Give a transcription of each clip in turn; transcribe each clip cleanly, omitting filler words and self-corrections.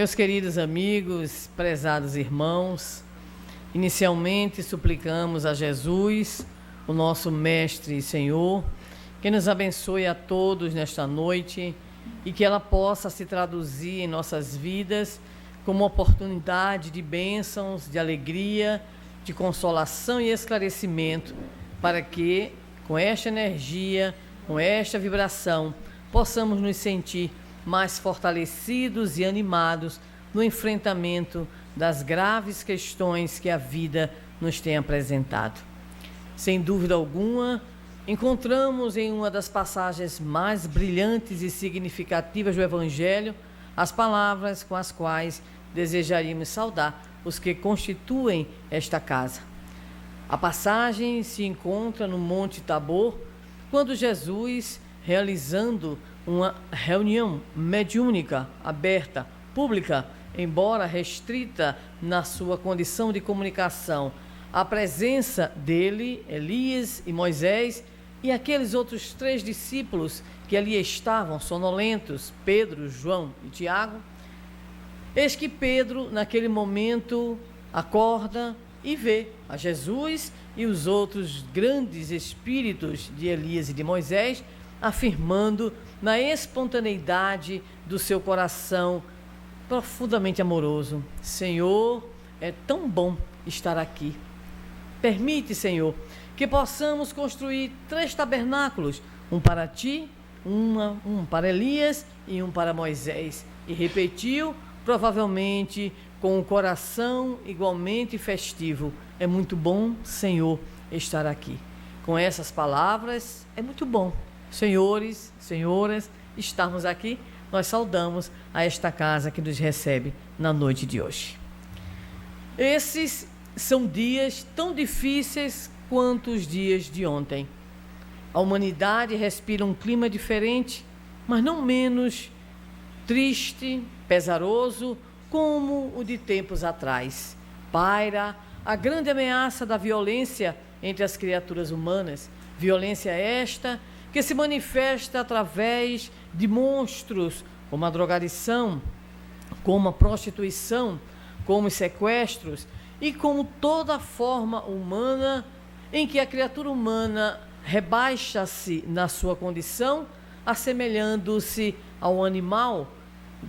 Meus queridos amigos, prezados irmãos, inicialmente suplicamos a Jesus, o nosso Mestre e Senhor, que nos abençoe a todos nesta noite e que ela possa se traduzir em nossas vidas como oportunidade de bênçãos, de alegria, de consolação e esclarecimento, para que, com esta energia, com esta vibração, possamos nos sentir mais fortalecidos e animados no enfrentamento das graves questões que a vida nos tem apresentado. Sem dúvida alguma, encontramos em uma das passagens mais brilhantes e significativas do Evangelho as palavras com as quais desejaríamos saudar os que constituem esta casa. A passagem se encontra no Monte Tabor, quando Jesus, realizando uma reunião mediúnica aberta, pública, embora restrita na sua condição de comunicação, a presença dele, Elias e Moisés e aqueles outros 3 discípulos que ali estavam, sonolentos, Pedro, João e Tiago. Eis que Pedro, naquele momento, acorda e vê a Jesus e os outros grandes espíritos de Elias e de Moisés, afirmando na espontaneidade do seu coração profundamente amoroso: Senhor, é tão bom estar aqui. Permite, Senhor, que possamos construir 3 tabernáculos, um para ti, um para Elias e um para Moisés. E repetiu, provavelmente com o coração igualmente festivo: é muito bom, Senhor, estar aqui. Com essas palavras, é muito bom, senhores, senhoras, estarmos aqui. Nós saudamos a esta casa que nos recebe na noite de hoje. Esses são dias tão difíceis quanto os dias de ontem. A humanidade respira um clima diferente, mas não menos triste, pesaroso, como o de tempos atrás. Paira a grande ameaça da violência entre as criaturas humanas, violência esta que se manifesta através de monstros como a drogadição, como a prostituição, como os sequestros e como toda forma humana em que a criatura humana rebaixa-se na sua condição, assemelhando-se ao animal,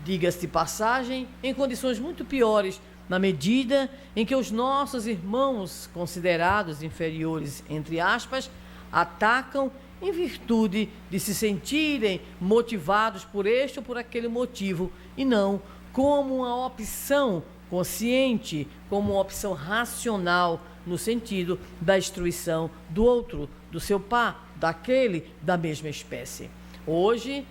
diga-se de passagem, em condições muito piores, na medida em que os nossos irmãos, considerados inferiores, entre aspas, atacam em virtude de se sentirem motivados por este ou por aquele motivo, e não como uma opção consciente, como uma opção racional, no sentido da destruição do outro, do seu par, daquele da mesma espécie. Hoje,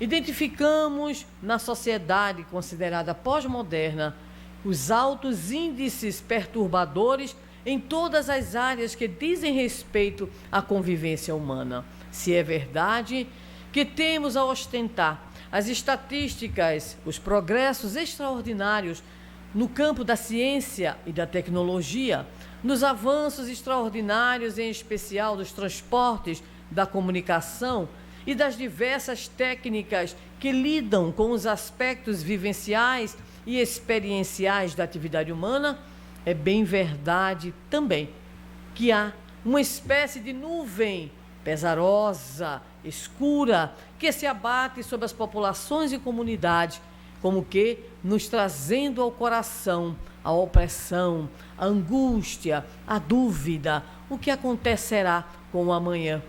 identificamos na sociedade considerada pós-moderna os altos índices perturbadores em todas as áreas que dizem respeito à convivência humana. Se é verdade que temos a ostentar as estatísticas, os progressos extraordinários no campo da ciência e da tecnologia, nos avanços extraordinários, em especial dos transportes, da comunicação e das diversas técnicas que lidam com os aspectos vivenciais e experienciais da atividade humana, é bem verdade também que há uma espécie de nuvem pesarosa, escura, que se abate sobre as populações e comunidades, como que nos trazendo ao coração a opressão, a angústia, a dúvida, o que acontecerá com o amanhã.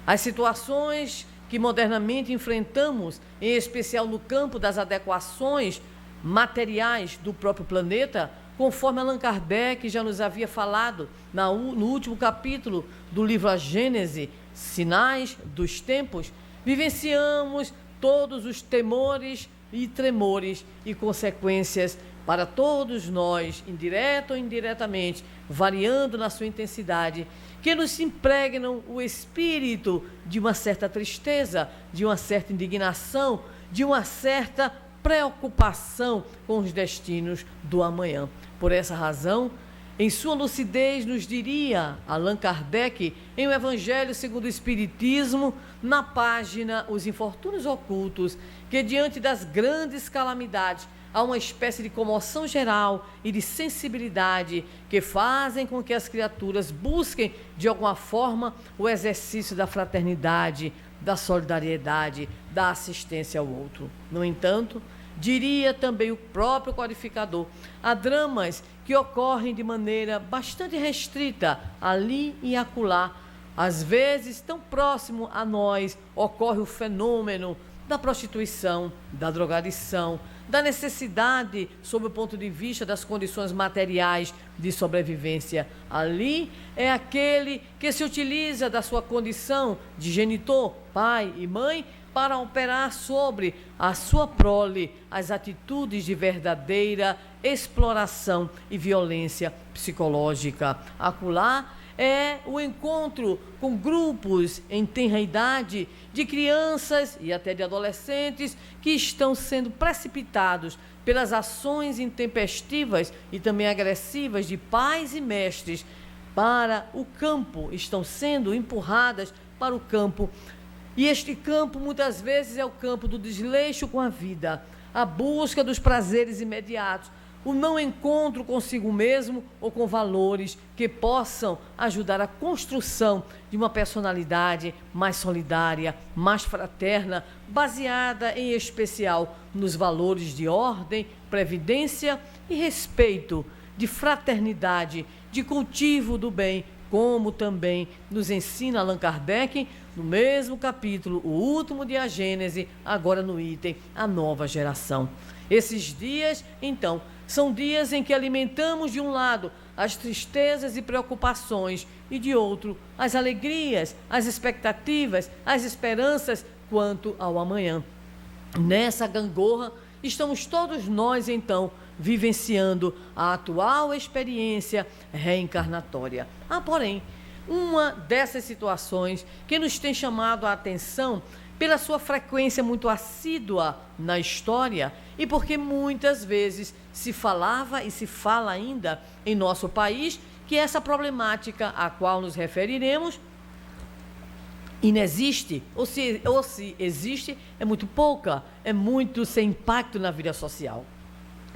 As situações que modernamente enfrentamos, em especial no campo das adequações materiais do próprio planeta, conforme Allan Kardec já nos havia falado no último capítulo do livro A Gênese, Sinais dos Tempos, vivenciamos todos os temores e tremores e consequências para todos nós, indireto ou indiretamente, variando na sua intensidade, que nos impregnam o espírito de uma certa tristeza, de uma certa indignação, de uma certa preocupação com os destinos do amanhã. Por essa razão, Em sua lucidez, nos diria Allan Kardec, em O Evangelho segundo o Espiritismo, na página Os Infortúnios Ocultos, que diante das grandes calamidades, há uma espécie de comoção geral e de sensibilidade que fazem com que as criaturas busquem, de alguma forma, o exercício da fraternidade, da solidariedade, da assistência ao outro. No entanto, diria também o próprio codificador, há dramas que ocorrem de maneira bastante restrita, ali e acolá. Às vezes, tão próximo a nós, ocorre o fenômeno da prostituição, da drogadição, da necessidade, sob o ponto de vista das condições materiais de sobrevivência. Ali é aquele que se utiliza da sua condição de genitor, pai e mãe, para operar sobre a sua prole as atitudes de verdadeira exploração e violência psicológica. Acolá é o encontro com grupos em tenra idade de crianças e até de adolescentes que estão sendo precipitados pelas ações intempestivas e também agressivas de pais e mestres para o campo, estão sendo empurradas para o campo. E este campo, muitas vezes, é o campo do desleixo com a vida, a busca dos prazeres imediatos, o não encontro consigo mesmo ou com valores que possam ajudar a construção de uma personalidade mais solidária, mais fraterna, baseada em especial nos valores de ordem, previdência e respeito, de fraternidade, de cultivo do bem, como também nos ensina Allan Kardec no mesmo capítulo, o último de A Gênese, agora no item A Nova Geração. Esses dias, então, são dias em que alimentamos de um lado as tristezas e preocupações e de outro as alegrias, as expectativas, as esperanças quanto ao amanhã. Nessa gangorra estamos todos nós, então, vivenciando a atual experiência reencarnatória. Porém, uma dessas situações que nos tem chamado a atenção pela sua frequência muito assídua na história e porque muitas vezes se falava e se fala ainda em nosso país que essa problemática a qual nos referiremos inexiste, ou se existe, é muito pouca, é muito sem impacto na vida social.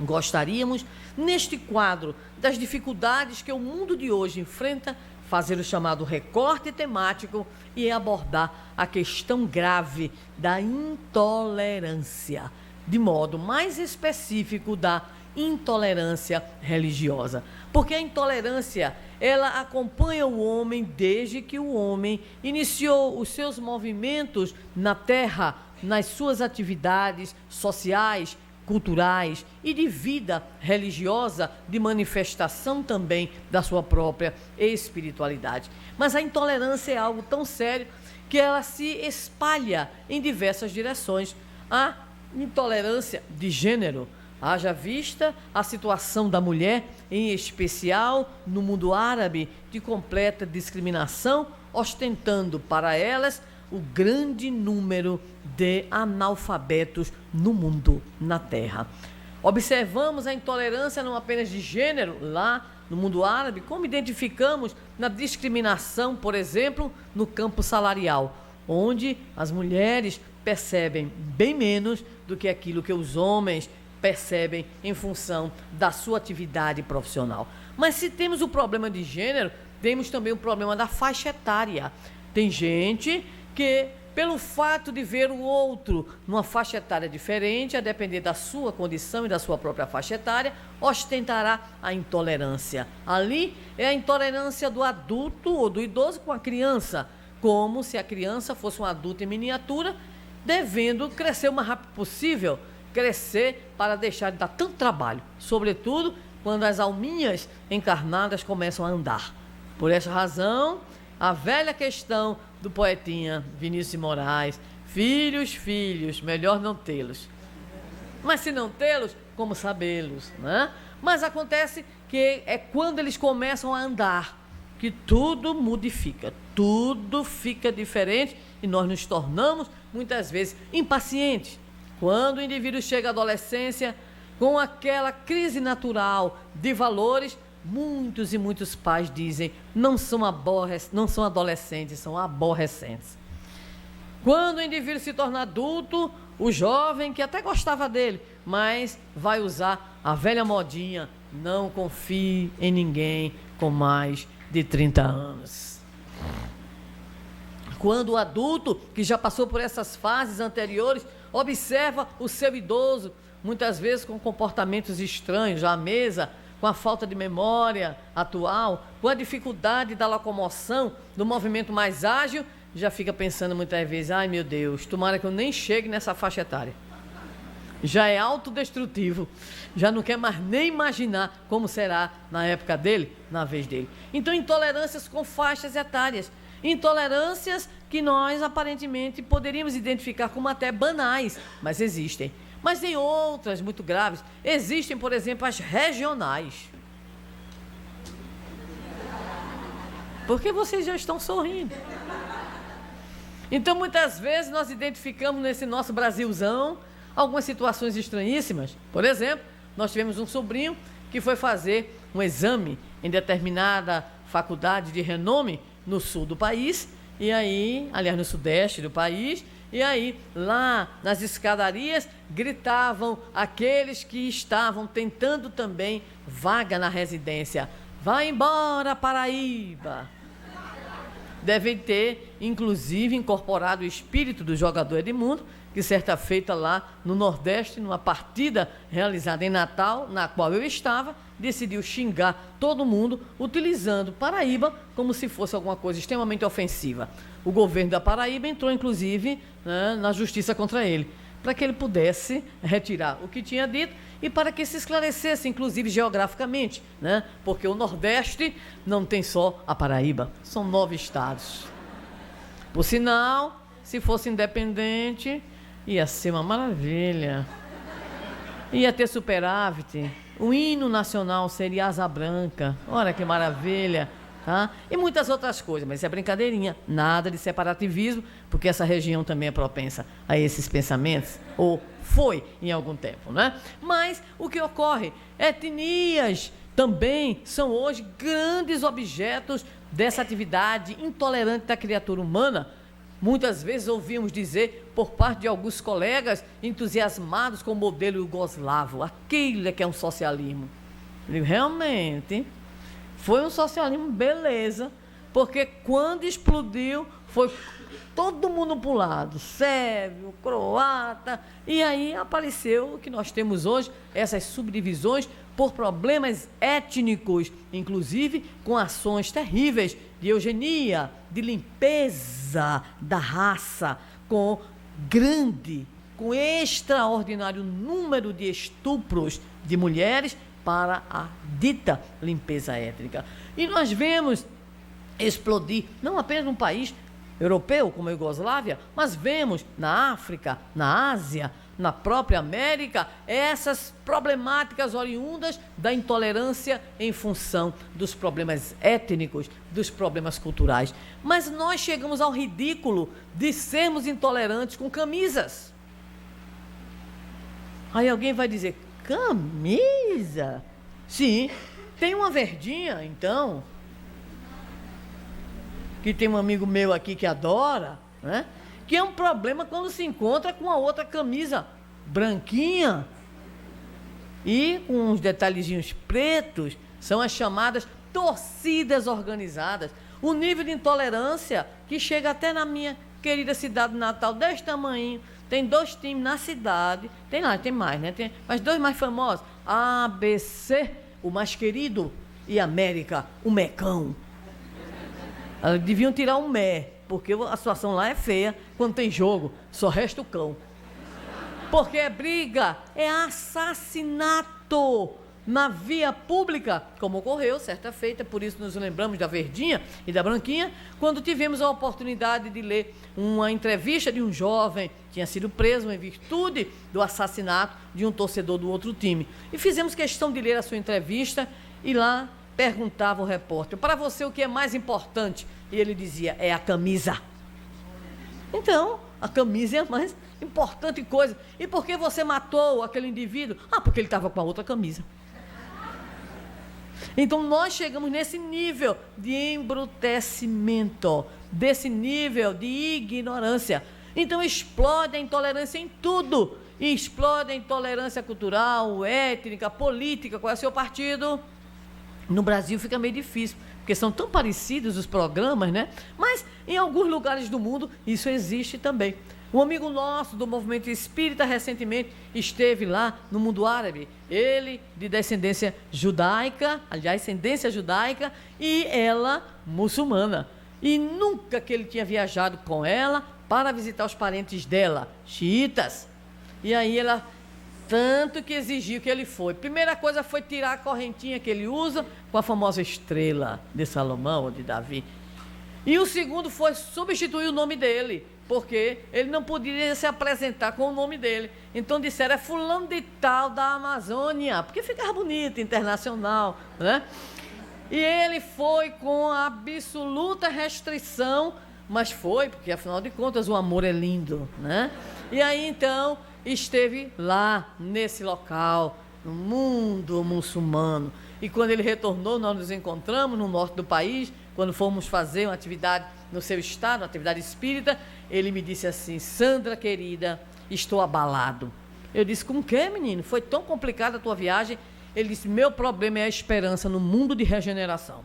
Gostaríamos, neste quadro das dificuldades que o mundo de hoje enfrenta, fazer o chamado recorte temático e abordar a questão grave da intolerância, de modo mais específico da intolerância religiosa. Porque a intolerância, ela acompanha o homem desde que o homem iniciou os seus movimentos na Terra, nas suas atividades sociais, culturais e de vida religiosa, de manifestação também da sua própria espiritualidade. Mas a intolerância é algo tão sério que ela se espalha em diversas direções. A intolerância de gênero, haja vista a situação da mulher, em especial no mundo árabe, de completa discriminação, ostentando para elas o grande número de analfabetos no mundo, na Terra. Observamos a intolerância não apenas de gênero lá no mundo árabe, como identificamos na discriminação, por exemplo, no campo salarial, onde as mulheres percebem bem menos do que aquilo que os homens percebem em função da sua atividade profissional. Mas se temos o problema de gênero, temos também o problema da faixa etária. Tem gente que, pelo fato de ver o outro numa faixa etária diferente, a depender da sua condição e da sua própria faixa etária, ostentará a intolerância. Ali é a intolerância do adulto ou do idoso com a criança, como se a criança fosse um adulto em miniatura, devendo crescer o mais rápido possível, crescer para deixar de dar tanto trabalho, sobretudo quando as alminhas encarnadas começam a andar. Por essa razão, a velha questão do poetinha Vinícius de Moraes: filhos, filhos, melhor não tê-los. Mas se não tê-los, como sabê-los, né? Mas acontece que é quando eles começam a andar que tudo modifica, tudo fica diferente e nós nos tornamos, muitas vezes, impacientes. Quando o indivíduo chega à adolescência, com aquela crise natural de valores, muitos e muitos pais dizem, não são adolescentes, são aborrecentes. Quando o indivíduo se torna adulto, o jovem que até gostava dele, mas vai usar a velha modinha, não confie em ninguém com mais de 30 anos. Quando o adulto, que já passou por essas fases anteriores, observa o seu idoso, muitas vezes com comportamentos estranhos à mesa, com a falta de memória atual, com a dificuldade da locomoção, do movimento mais ágil, já fica pensando muitas vezes, ai meu Deus, tomara que eu nem chegue nessa faixa etária. Já é autodestrutivo, já não quer mais nem imaginar como será na época dele, na vez dele. Então, intolerâncias com faixas etárias, intolerâncias que nós aparentemente poderíamos identificar como até banais, mas existem. Mas tem outras muito graves. Existem, por exemplo, as regionais. Por que vocês já estão sorrindo? Então, muitas vezes, nós identificamos nesse nosso Brasilzão algumas situações estranhíssimas. Por exemplo, nós tivemos um sobrinho que foi fazer um exame em determinada faculdade de renome no sul do país, e aí, aliás, no sudeste do país, e aí, lá nas escadarias, gritavam aqueles que estavam tentando também vaga na residência: vai embora, Paraíba! Devem ter, inclusive, incorporado o espírito do jogador Edmundo, que certa feita lá no Nordeste, numa partida realizada em Natal, na qual eu estava, decidiu xingar todo mundo, utilizando Paraíba como se fosse alguma coisa extremamente ofensiva. O governo da Paraíba entrou, inclusive, na justiça contra ele, para que ele pudesse retirar o que tinha dito e para que se esclarecesse, inclusive geograficamente, porque o Nordeste não tem só a Paraíba, são 9 estados. Por sinal, se fosse independente, ia ser uma maravilha. Ia ter superávit, o hino nacional seria Asa Branca, olha que maravilha. Tá? E muitas outras coisas, mas isso é brincadeirinha, nada de separativismo, porque essa região também é propensa a esses pensamentos, ou foi em algum tempo, né? Mas o que ocorre? Etnias também são hoje grandes objetos dessa atividade intolerante da criatura humana. Muitas vezes ouvimos dizer por parte de alguns colegas entusiasmados com o modelo iugoslavo, aquilo é que é um socialismo. Eu digo, realmente, foi um socialismo, beleza, porque quando explodiu, foi todo mundo para o lado, sérvio, croata, e aí apareceu o que nós temos hoje, essas subdivisões por problemas étnicos, inclusive com ações terríveis de eugenia, de limpeza da raça, com extraordinário número de estupros de mulheres para a dita limpeza étnica. E nós vemos explodir, não apenas num país europeu como a Iugoslávia, mas vemos na África, na Ásia, na própria América, essas problemáticas oriundas da intolerância em função dos problemas étnicos, dos problemas culturais. Mas nós chegamos ao ridículo de sermos intolerantes com camisas. Aí alguém vai dizer, camisa? Sim, tem uma verdinha, então, que tem um amigo meu aqui que adora, né? Que é um problema quando se encontra com a outra camisa branquinha e com uns detalhezinhos pretos, são as chamadas torcidas organizadas. O nível de intolerância que chega até na minha querida cidade natal, desse tamanho, tem 2 times na cidade, tem mais, né? Mas 2 mais famosos, ABC, o mais querido, e América, o Mecão. Elas deviam tirar o Mé, porque a situação lá é feia, quando tem jogo, só resta o cão. Porque é briga, é assassinato na via pública, como ocorreu certa feita, por isso nos lembramos da verdinha e da branquinha, quando tivemos a oportunidade de ler uma entrevista de um jovem que tinha sido preso em virtude do assassinato de um torcedor do outro time. E fizemos questão de ler a sua entrevista e lá perguntava o repórter, para você o que é mais importante? E ele dizia, é a camisa. Então, a camisa é a mais importante coisa. E por que você matou aquele indivíduo? Ah, porque ele estava com a outra camisa. Então nós chegamos nesse nível de embrutecimento, desse nível de ignorância. Então explode a intolerância em tudo. E explode a intolerância cultural, étnica, política. Qual é o seu partido? No Brasil fica meio difícil, porque são tão parecidos os programas, né? Mas em alguns lugares do mundo isso existe também. Um amigo nosso do movimento espírita recentemente esteve lá no mundo árabe. Ele de descendência judaica, aliás, ascendência judaica, e ela muçulmana. E nunca que ele tinha viajado com ela para visitar os parentes dela, xiitas. E aí ela, tanto que exigiu que ele foi. Primeira coisa foi tirar a correntinha que ele usa com a famosa estrela de Salomão ou de Davi. E o segundo foi substituir o nome dele, porque ele não podia se apresentar com o nome dele. Então disseram, é fulano de tal da Amazônia, porque ficava bonito, internacional, né? E ele foi com absoluta restrição, mas foi, porque afinal de contas o amor é lindo, né? E aí então esteve lá nesse local, no mundo muçulmano. E quando ele retornou, nós nos encontramos no norte do país, quando fomos fazer uma atividade no seu estado, uma atividade espírita. Ele me disse assim, Sandra querida, estou abalado. Eu disse, com o quê, menino? Foi tão complicada a tua viagem? Ele disse, meu problema é a esperança no mundo de regeneração.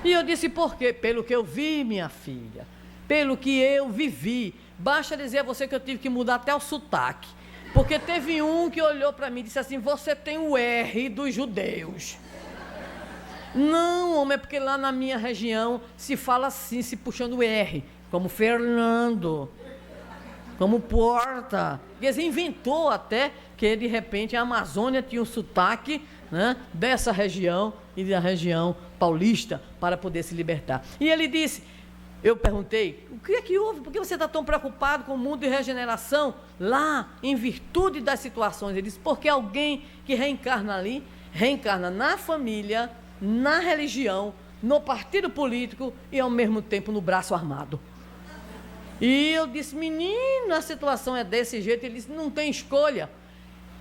E eu disse, por quê? Pelo que eu vi, minha filha, pelo que eu vivi. Basta dizer a você que eu tive que mudar até o sotaque. Porque teve um que olhou para mim e disse assim, você tem o R dos judeus. Não, homem, é porque lá na minha região se fala assim, se puxando o R, como Fernando, como Porta. Quer dizer, inventou até que, de repente, a Amazônia tinha um sotaque, né, dessa região e da região paulista para poder se libertar. E ele disse, eu perguntei, o que é que houve? Por que você está tão preocupado com o mundo de regeneração lá, em virtude das situações? Ele disse, porque alguém que reencarna ali, reencarna na família, na religião, no partido político e ao mesmo tempo no braço armado. E eu disse, menino, a situação é desse jeito. Ele disse, não tem escolha.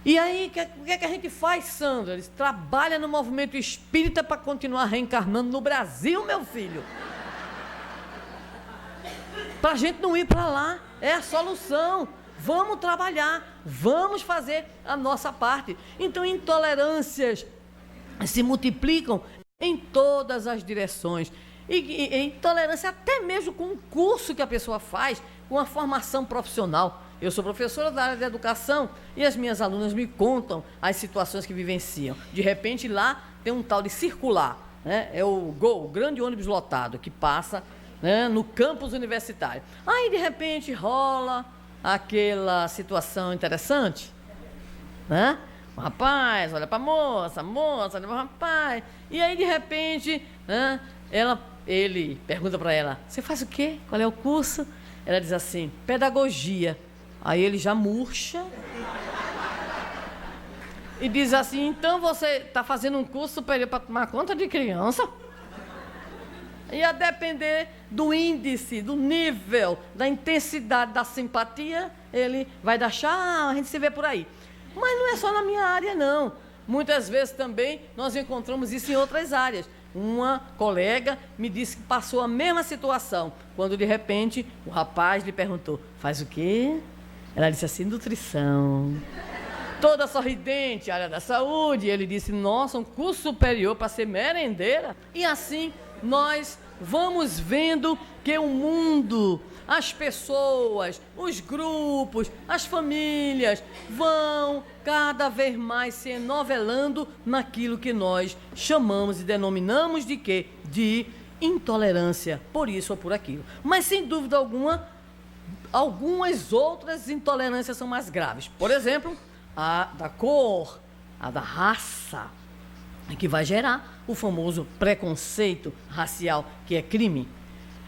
E aí, o que é que a gente faz, Sandra? Ele disse, trabalha no movimento espírita para continuar reencarnando no Brasil, meu filho. Para a gente não ir para lá, é a solução. Vamos trabalhar, vamos fazer a nossa parte. Então, intolerâncias se multiplicam em todas as direções. E intolerância até mesmo com o curso que a pessoa faz, com a formação profissional. Eu sou professora da área de educação e as minhas alunas me contam as situações que vivenciam. De repente lá tem um tal de circular, né? É o GOL, o grande ônibus lotado, que passa, né, no campus universitário. Aí de repente rola aquela situação interessante, né? O rapaz olha para a moça, olha para o rapaz, e aí de repente, né, ele pergunta para ela, você faz o quê? Qual é o curso? Ela diz assim, pedagogia. Aí ele já murcha e diz assim, então você está fazendo um curso superior para tomar conta de criança? E a depender do índice, do nível, da intensidade da simpatia, ele vai dar chá, a gente se vê por aí. Mas não é só na minha área, não. Muitas vezes também nós encontramos isso em outras áreas. Uma colega me disse que passou a mesma situação, quando de repente o rapaz lhe perguntou, faz o quê? Ela disse assim, nutrição. Toda sorridente, área da saúde. Ele disse, nossa, um curso superior para ser merendeira. E assim nós vamos vendo que o mundo, as pessoas, os grupos, as famílias vão cada vez mais se enovelando naquilo que nós chamamos e denominamos de quê? De intolerância, por isso ou por aquilo. Mas sem dúvida alguma, algumas outras intolerâncias são mais graves. Por exemplo, a da cor, a da raça, que vai gerar o famoso preconceito racial, que é crime.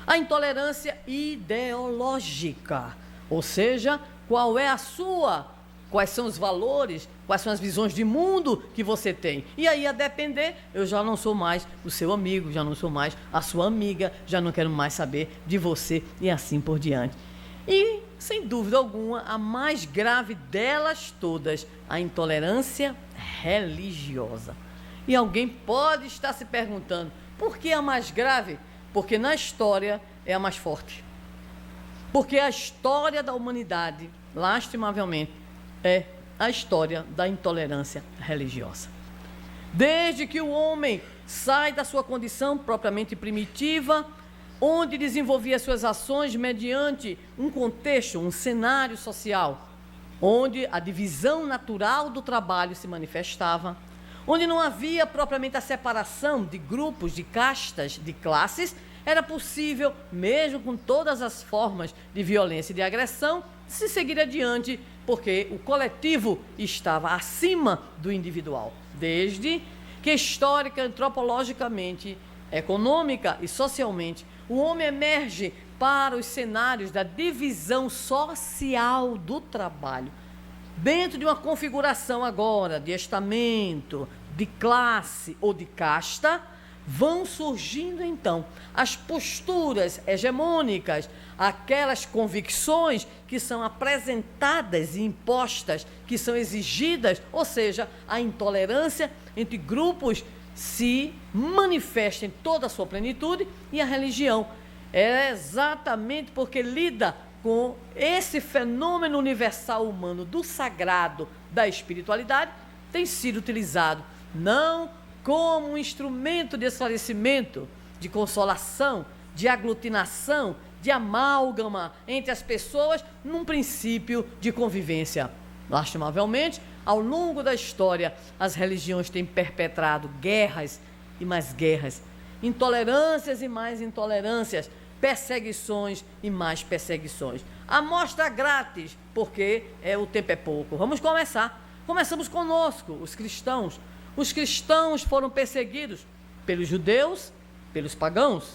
A intolerância ideológica, ou seja, quais são os valores, quais são as visões de mundo que você tem. E aí, a depender, eu já não sou mais o seu amigo, já não sou mais a sua amiga, já não quero mais saber de você e assim por diante. E, sem dúvida alguma, a mais grave delas todas, a intolerância religiosa. E alguém pode estar se perguntando, por que a mais grave? Porque na história é a mais forte. Porque a história da humanidade, lastimavelmente, é a história da intolerância religiosa. Desde que o homem sai da sua condição propriamente primitiva, onde desenvolvia suas ações mediante um contexto, um cenário social, onde a divisão natural do trabalho se manifestava, onde não havia propriamente a separação de grupos, de castas, de classes, era possível, mesmo com todas as formas de violência e de agressão, se seguir adiante, porque o coletivo estava acima do individual. Desde que histórica, antropologicamente, econômica e socialmente, o homem emerge para os cenários da divisão social do trabalho, dentro de uma configuração agora de estamento, de classe ou de casta, vão surgindo então as posturas hegemônicas, aquelas convicções que são apresentadas e impostas, que são exigidas, ou seja, a intolerância entre grupos se manifesta em toda a sua plenitude, e a religião é exatamente porque lida com esse fenômeno universal humano do sagrado, da espiritualidade, tem sido utilizado não como um instrumento de esclarecimento, de consolação, de aglutinação, de amálgama entre as pessoas num princípio de convivência. Lastimavelmente, ao longo da história, as religiões têm perpetrado guerras e mais guerras, intolerâncias e mais intolerâncias, perseguições e mais perseguições. Amostra grátis, porque o tempo é pouco. Vamos começar. Começamos conosco, os cristãos. Os cristãos foram perseguidos pelos judeus, pelos pagãos.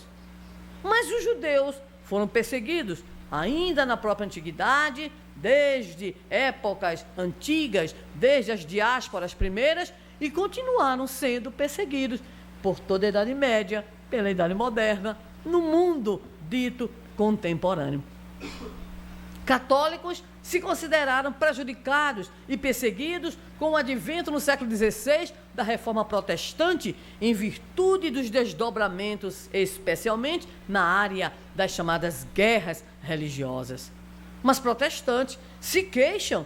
Mas os judeus foram perseguidos ainda na própria antiguidade, desde épocas antigas, desde as diásporas primeiras, e continuaram sendo perseguidos por toda a Idade Média, pela Idade Moderna, no mundo dito contemporâneo. Católicos se consideraram prejudicados e perseguidos com o advento no século XVI da Reforma Protestante, em virtude dos desdobramentos, especialmente na área das chamadas guerras religiosas. Mas protestantes se queixam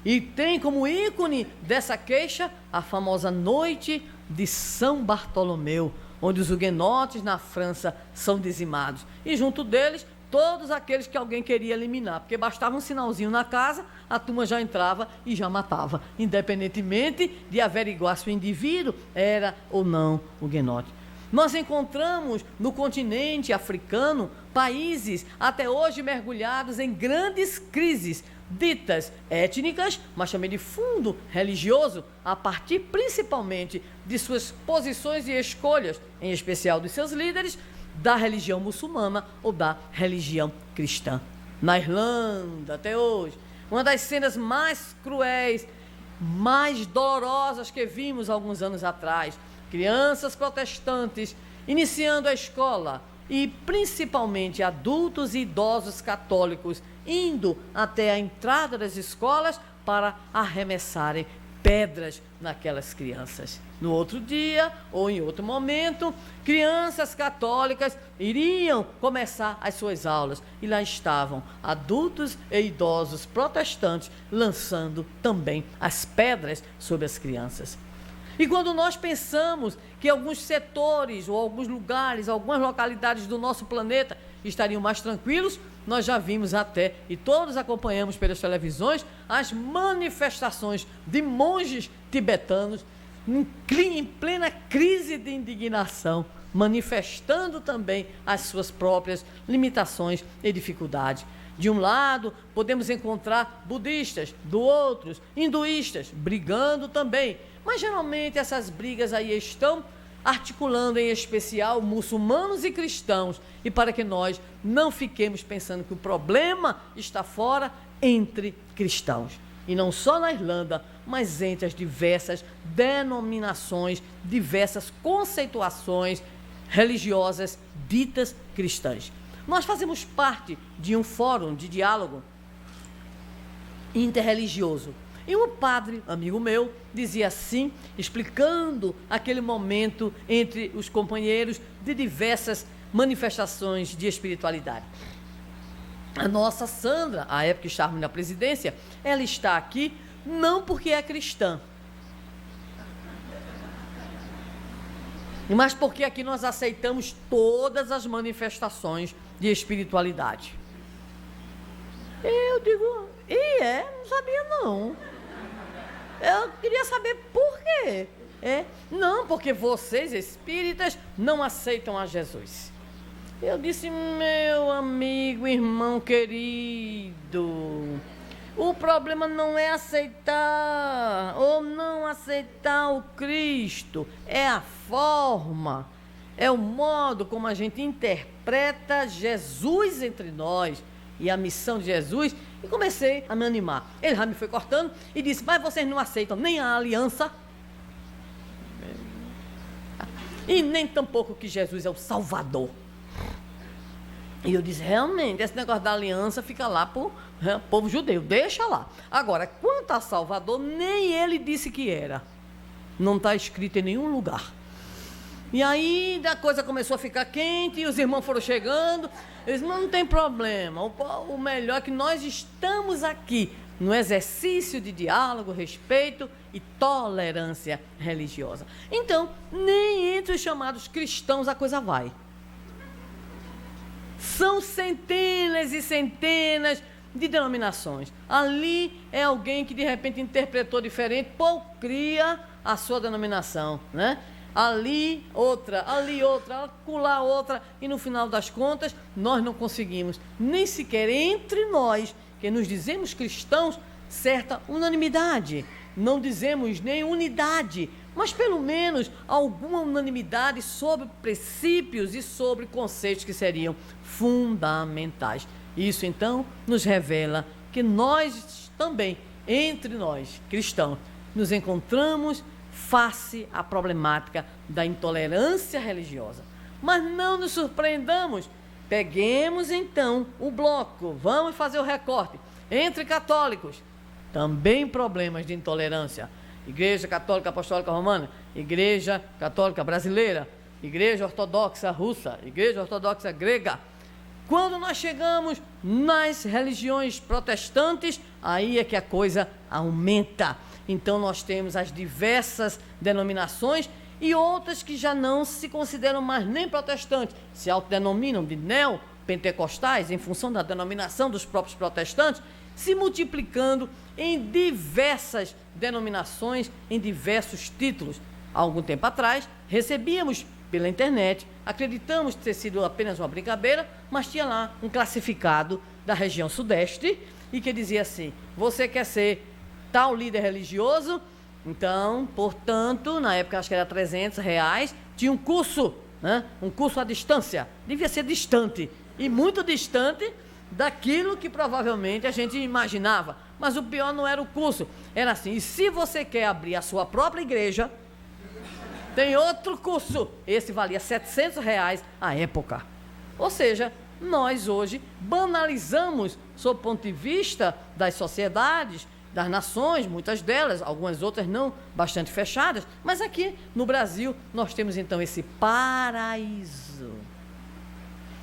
e têm como ícone dessa queixa a famosa Noite de São Bartolomeu, onde os huguenotes na França são dizimados, e junto deles todos aqueles que alguém queria eliminar, porque bastava um sinalzinho na casa, a turma já entrava e já matava, independentemente de averiguar se o indivíduo era ou não huguenote. Nós encontramos no continente africano países até hoje mergulhados em grandes crises, ditas étnicas, mas também de fundo religioso, a partir principalmente de suas posições e escolhas, em especial dos seus líderes, da religião muçulmana ou da religião cristã. Na Irlanda, até hoje, uma das cenas mais cruéis, mais dolorosas que vimos alguns anos atrás, crianças protestantes iniciando a escola e principalmente adultos e idosos católicos indo até a entrada das escolas para arremessarem pedras naquelas crianças. No outro dia, ou em outro momento, crianças católicas iriam começar as suas aulas e lá estavam adultos e idosos protestantes lançando também as pedras sobre as crianças. E quando nós pensamos que alguns setores ou alguns lugares, algumas localidades do nosso planeta estariam mais tranquilos, nós já vimos até, e todos acompanhamos pelas televisões, as manifestações de monges tibetanos em plena crise de indignação, manifestando também as suas próprias limitações e dificuldades. De um lado, podemos encontrar budistas, do outro, hinduístas, brigando também. Mas geralmente essas brigas aí estão articulando em especial muçulmanos e cristãos, e para que nós não fiquemos pensando que o problema está fora, entre cristãos. E não só na Irlanda, mas entre as diversas denominações, diversas conceituações religiosas ditas cristãs. Nós fazemos parte de um fórum de diálogo interreligioso E um padre, amigo meu, dizia assim, explicando aquele momento entre os companheiros de diversas manifestações de espiritualidade. A nossa Sandra, à época que estávamos na presidência, ela está aqui não porque é cristã, mas porque aqui nós aceitamos todas as manifestações de espiritualidade. Eu digo, não sabia não. Eu queria saber por quê. Não, porque vocês espíritas não aceitam a Jesus. Eu disse, meu amigo, irmão querido, o problema não é aceitar ou não aceitar o Cristo, é a forma, é o modo como a gente interpreta Jesus entre nós e a missão de Jesus. E comecei a me animar. Ele já me foi cortando e disse, mas vocês não aceitam nem a aliança e nem tampouco que Jesus é o Salvador. E eu disse, realmente, esse negócio da aliança fica lá para o povo judeu, deixa lá. Agora, quanto a Salvador, nem ele disse que era. Não está escrito em nenhum lugar. E aí a coisa começou a ficar quente, e os irmãos foram chegando. Eles não tem problema, o melhor é que nós estamos aqui no exercício de diálogo, respeito e tolerância religiosa. Então, nem entre os chamados cristãos a coisa vai. São centenas e centenas de denominações. Ali é alguém que de repente interpretou diferente, cria a sua denominação, né? Ali outra, acolá outra, e no final das contas nós não conseguimos nem sequer entre nós, que nos dizemos cristãos, certa unanimidade. Não dizemos nem unidade, mas pelo menos alguma unanimidade sobre princípios e sobre conceitos que seriam fundamentais. Isso então nos revela que nós também, entre nós cristãos, nos encontramos face à problemática da intolerância religiosa. Mas não nos surpreendamos, peguemos então o bloco, vamos fazer o recorte. Entre católicos, também problemas de intolerância. Igreja Católica Apostólica Romana, Igreja Católica Brasileira, Igreja Ortodoxa Russa, Igreja Ortodoxa Grega. Quando nós chegamos nas religiões protestantes, aí é que a coisa aumenta. Então nós temos as diversas denominações e outras que já não se consideram mais nem protestantes, se autodenominam de neopentecostais, em função da denominação dos próprios protestantes, se multiplicando em diversas denominações, em diversos títulos. Há algum tempo atrás, recebíamos pela internet, acreditamos ter sido apenas uma brincadeira, mas tinha lá um classificado da região sudeste e que dizia assim, você quer ser tal líder religioso? Então, portanto, na época acho que era R$300, tinha um curso, né? Um curso à distância, devia ser distante, e muito distante daquilo que provavelmente a gente imaginava, mas o pior não era o curso, era assim, e se você quer abrir a sua própria igreja, tem outro curso, esse valia R$700 à época. Ou seja, nós hoje banalizamos, sob o ponto de vista das sociedades, das nações, muitas delas, algumas outras não, bastante fechadas, mas aqui no Brasil nós temos então esse paraíso,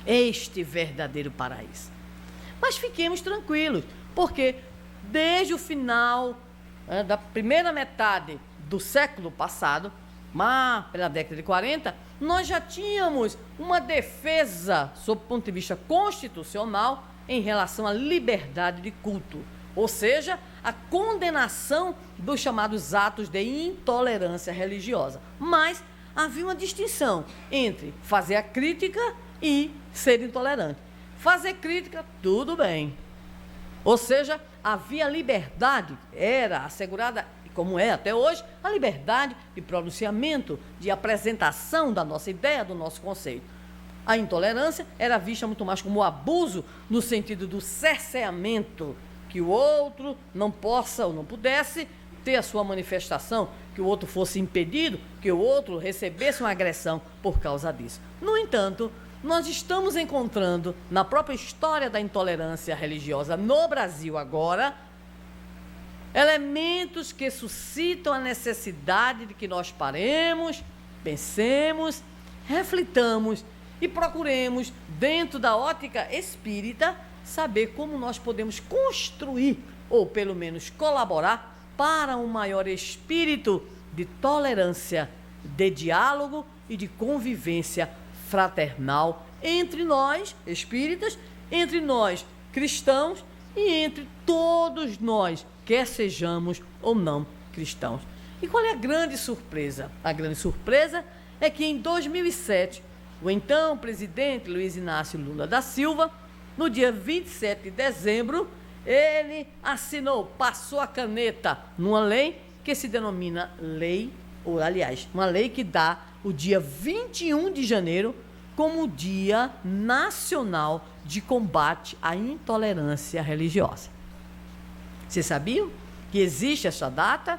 este verdadeiro paraíso. Mas fiquemos tranquilos, porque desde o final da primeira metade do século passado, mas pela década de 40, nós já tínhamos uma defesa, sob o ponto de vista constitucional, em relação à liberdade de culto, ou seja, a condenação dos chamados atos de intolerância religiosa. Mas havia uma distinção entre fazer a crítica e ser intolerante. Fazer crítica, tudo bem. Ou seja, havia liberdade, era assegurada, como é até hoje, a liberdade de pronunciamento, de apresentação da nossa ideia, do nosso conceito. A intolerância era vista muito mais como abuso, no sentido do cerceamento, que o outro não possa ou não pudesse ter a sua manifestação, que o outro fosse impedido, que o outro recebesse uma agressão por causa disso. No entanto, nós estamos encontrando na própria história da intolerância religiosa no Brasil agora Elementos que suscitam a necessidade de que nós paremos, pensemos, reflitamos e procuremos, dentro da ótica espírita, saber como nós podemos construir, ou pelo menos colaborar, para um maior espírito de tolerância, de diálogo e de convivência fraternal entre nós, espíritas, entre nós, cristãos, e entre todos nós, quer sejamos ou não cristãos. E qual é a grande surpresa? A grande surpresa é que em 2007, o então presidente Luiz Inácio Lula da Silva, no dia 27 de dezembro, ele assinou, passou a caneta numa lei que se denomina lei, ou aliás, uma lei que dá o dia 21 de janeiro como o Dia Nacional de Combate à Intolerância Religiosa. Vocês sabiam que existe essa data?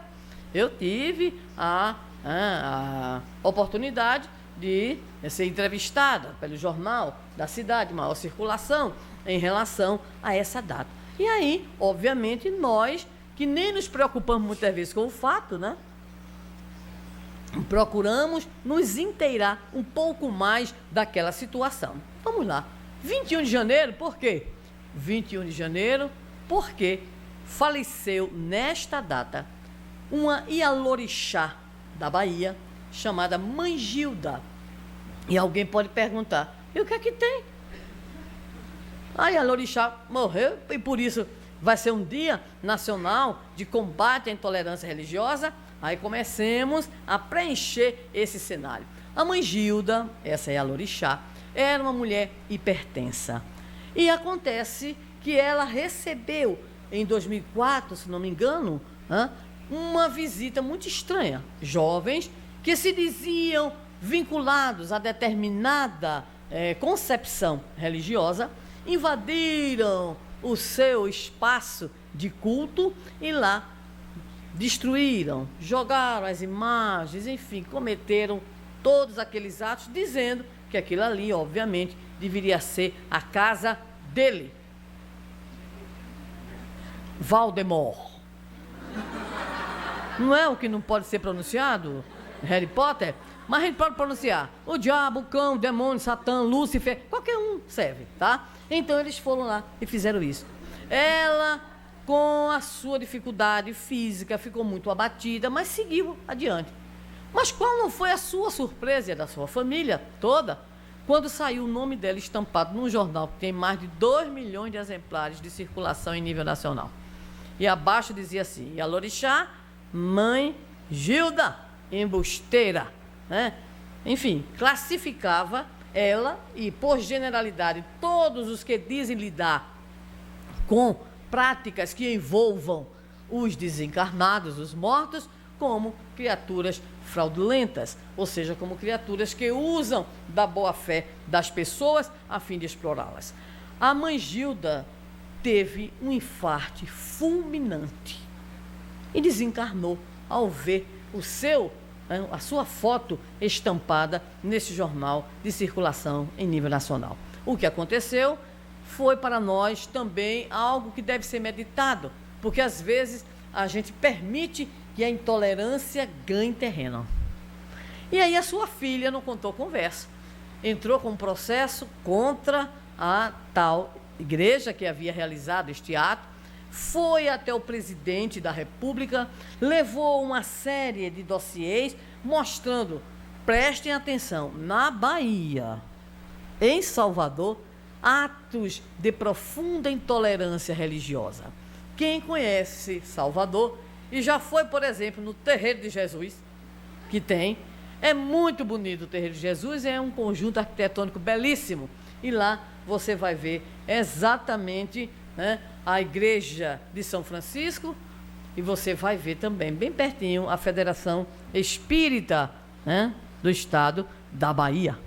Eu tive a oportunidade de ser entrevistada pelo jornal da cidade, maior circulação, em relação a essa data. E aí, obviamente, nós, que nem nos preocupamos muitas vezes com o fato, né? Procuramos nos inteirar um pouco mais daquela situação. Vamos lá. 21 de janeiro, por quê? 21 de janeiro, porque faleceu nesta data uma Ialorixá da Bahia, chamada Mãe Gilda. E alguém pode perguntar, e o que é que tem? A Ialorixá morreu e por isso vai ser um dia nacional de combate à intolerância religiosa. Aí comecemos a preencher esse cenário. A Mãe Gilda, essa é a Ialorixá, era uma mulher hipertensa. E acontece que ela recebeu, em 2004, se não me engano, uma visita muito estranha. Jovens que se diziam vinculados a determinada concepção religiosa, invadiram o seu espaço de culto e lá destruíram, jogaram as imagens, enfim, cometeram todos aqueles atos, dizendo que aquilo ali, obviamente, deveria ser a casa dele, Voldemort. Não é o que não pode ser pronunciado? Harry Potter? Mas a gente pode pronunciar o diabo, o cão, o demônio, Satã, Lúcifer, qualquer um serve, tá? Então eles foram lá e fizeram isso. Ela, com a sua dificuldade física, ficou muito abatida, mas seguiu adiante. Mas qual não foi a sua surpresa e a da sua família toda, quando saiu o nome dela estampado num jornal que tem mais de 2 milhões de exemplares de circulação em nível nacional. E abaixo dizia assim, Ialorixá, Mãe Gilda, embusteira, né? Enfim, classificava ela e, por generalidade, todos os que dizem lidar com práticas que envolvam os desencarnados, os mortos, como criaturas fraudulentas, ou seja, como criaturas que usam da boa-fé das pessoas a fim de explorá-las. A Mãe Gilda teve um infarte fulminante e desencarnou ao ver a sua foto estampada nesse jornal de circulação em nível nacional. O que aconteceu foi para nós também algo que deve ser meditado, porque às vezes a gente permite que a intolerância ganhe terreno. E aí a sua filha não contou conversa, entrou com um processo contra a tal igreja que havia realizado este ato, foi até o presidente da República, levou uma série de dossiês mostrando, prestem atenção, na Bahia, em Salvador, atos de profunda intolerância religiosa. Quem conhece Salvador e já foi, por exemplo, no Terreiro de Jesus, que tem, é muito bonito o Terreiro de Jesus, é um conjunto arquitetônico belíssimo. E lá você vai ver exatamente, né, a igreja de São Francisco, e você vai ver também, bem pertinho, a Federação Espírita, né, do Estado da Bahia.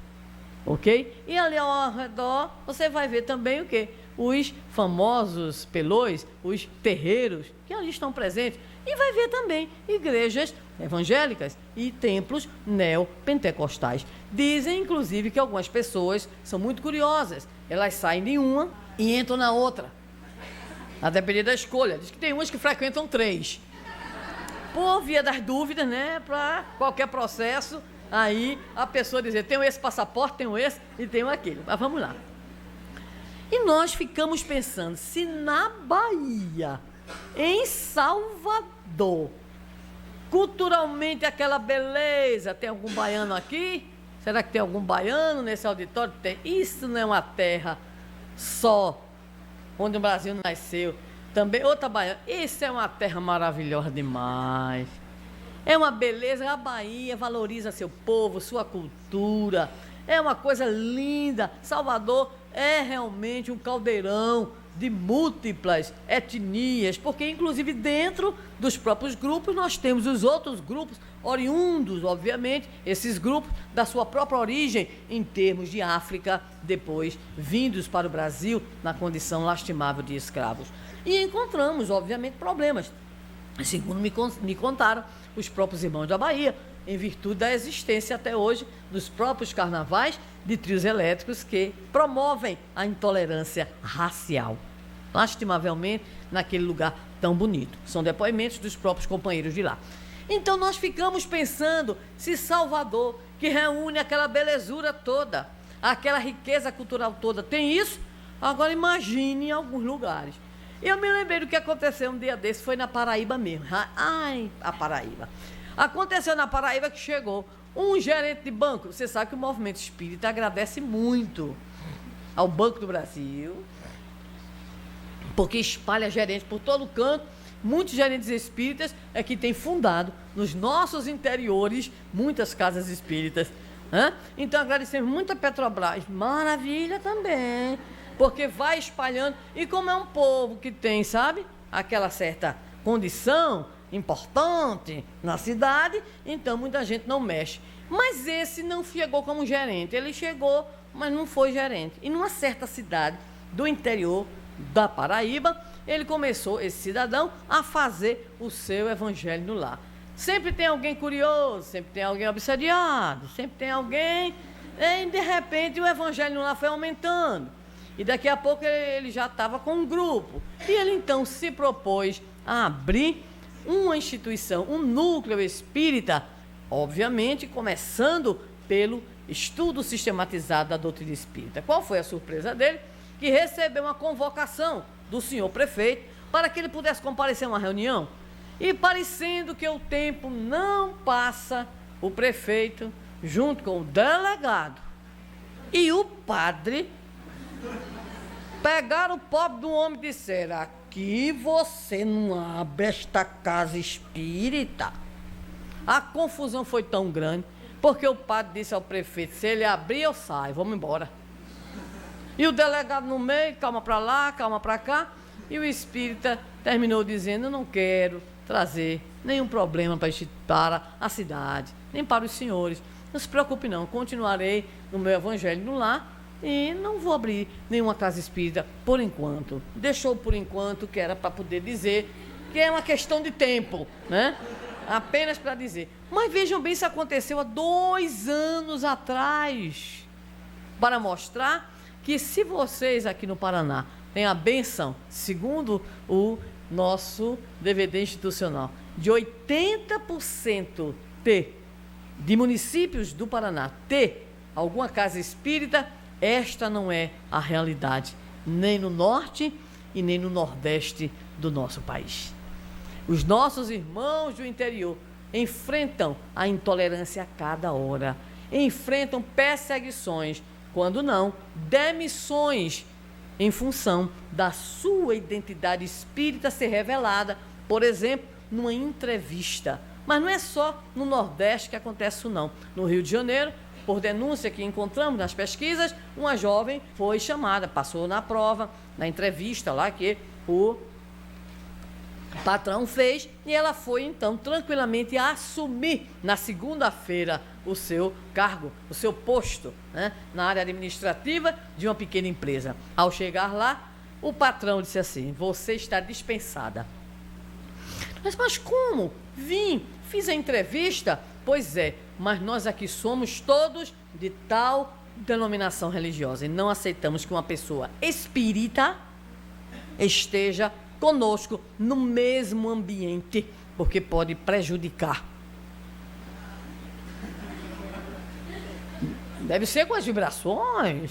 Ok? E ali ao redor você vai ver também o quê? Os famosos pelões, os terreiros que ali estão presentes. E vai ver também igrejas evangélicas e templos neopentecostais. Dizem, inclusive, que algumas pessoas são muito curiosas. Elas saem de uma e entram na outra. A depender da escolha. Diz que tem umas que frequentam 3. Por via das dúvidas, né? Para qualquer processo, aí a pessoa dizer, tenho esse passaporte, tenho esse e tenho aquele. Mas vamos lá. E nós ficamos pensando, se na Bahia, em Salvador, culturalmente aquela beleza, tem algum baiano aqui? Será que tem algum baiano nesse auditório? Tem. Isso não é uma terra só onde o Brasil nasceu. Também outra baiana. Isso é uma terra maravilhosa demais. É uma beleza. A Bahia valoriza seu povo, sua cultura. É uma coisa linda. Salvador é realmente um caldeirão de múltiplas etnias, porque inclusive dentro dos próprios grupos nós temos os outros grupos oriundos, obviamente, esses grupos da sua própria origem em termos de África, depois vindos para o Brasil na condição lastimável de escravos. E encontramos, obviamente, problemas, segundo me contaram os próprios irmãos da Bahia, em virtude da existência até hoje dos próprios carnavais de trios elétricos que promovem a intolerância racial, lastimavelmente, naquele lugar tão bonito. São depoimentos dos próprios companheiros de lá. Então nós ficamos pensando, se Salvador, que reúne aquela belezura toda, aquela riqueza cultural toda, tem isso, agora imagine em alguns lugares. Eu me lembrei do que aconteceu um dia desse, foi na Paraíba mesmo. Ai, a Paraíba. Aconteceu na Paraíba que chegou um gerente de banco. Você sabe que o movimento espírita agradece muito ao Banco do Brasil, porque espalha gerente por todo canto. Muitos gerentes espíritas é que têm fundado nos nossos interiores muitas casas espíritas. Então agradecemos muito a Petrobras. Maravilha também, porque vai espalhando. E como é um povo que tem, sabe, aquela certa condição importante na cidade, então muita gente não mexe. Mas esse não chegou como gerente, ele chegou, mas não foi gerente. E numa certa cidade do interior da Paraíba, ele começou, esse cidadão, a fazer o seu evangelho no lar. Sempre tem alguém curioso, sempre tem alguém obsediado, sempre tem alguém, e de repente o evangelho no lar foi aumentando. E daqui a pouco ele já estava com um grupo. E ele então se propôs a abrir uma instituição, um núcleo espírita, obviamente começando pelo estudo sistematizado da doutrina espírita. Qual foi a surpresa dele? Que recebeu uma convocação do senhor prefeito para que ele pudesse comparecer a uma reunião. E parecendo que o tempo não passa, o prefeito, junto com o delegado e o padre, pegaram o pobre do homem e disseram: aqui você não abre esta casa espírita. A confusão foi tão grande, porque o padre disse ao prefeito: se ele abrir, eu saio, vamos embora. E o delegado no meio, calma para lá, calma para cá, e o espírita terminou dizendo: eu não quero trazer nenhum problema para a cidade, nem para os senhores. Não se preocupe não, continuarei no meu evangelho no lar e não vou abrir nenhuma casa espírita por enquanto. Deixou por enquanto, que era para poder dizer que é uma questão de tempo, né? Apenas para dizer. Mas vejam bem, isso aconteceu há 2 anos atrás, para mostrar que se vocês aqui no Paraná têm a benção, segundo o nosso DVD institucional, de 80% de municípios do Paraná ter alguma casa espírita, esta não é a realidade, nem no norte e nem no nordeste do nosso país. Os nossos irmãos do interior enfrentam a intolerância a cada hora, enfrentam perseguições, quando não, demissões, em função da sua identidade espírita ser revelada, por exemplo, numa entrevista. Mas não é só no Nordeste que acontece isso não. No Rio de Janeiro, por denúncia que encontramos nas pesquisas, uma jovem foi chamada, passou na prova, na entrevista lá que o patrão fez, e ela foi então tranquilamente assumir na segunda-feira o seu cargo, o seu posto, né, na área administrativa de uma pequena empresa. Ao chegar lá, o patrão disse assim: você está dispensada. Mas como? Vim, fiz a entrevista. Pois é, mas nós aqui somos todos de tal denominação religiosa e não aceitamos que uma pessoa espírita esteja conosco no mesmo ambiente, porque pode prejudicar. Deve ser com as vibrações,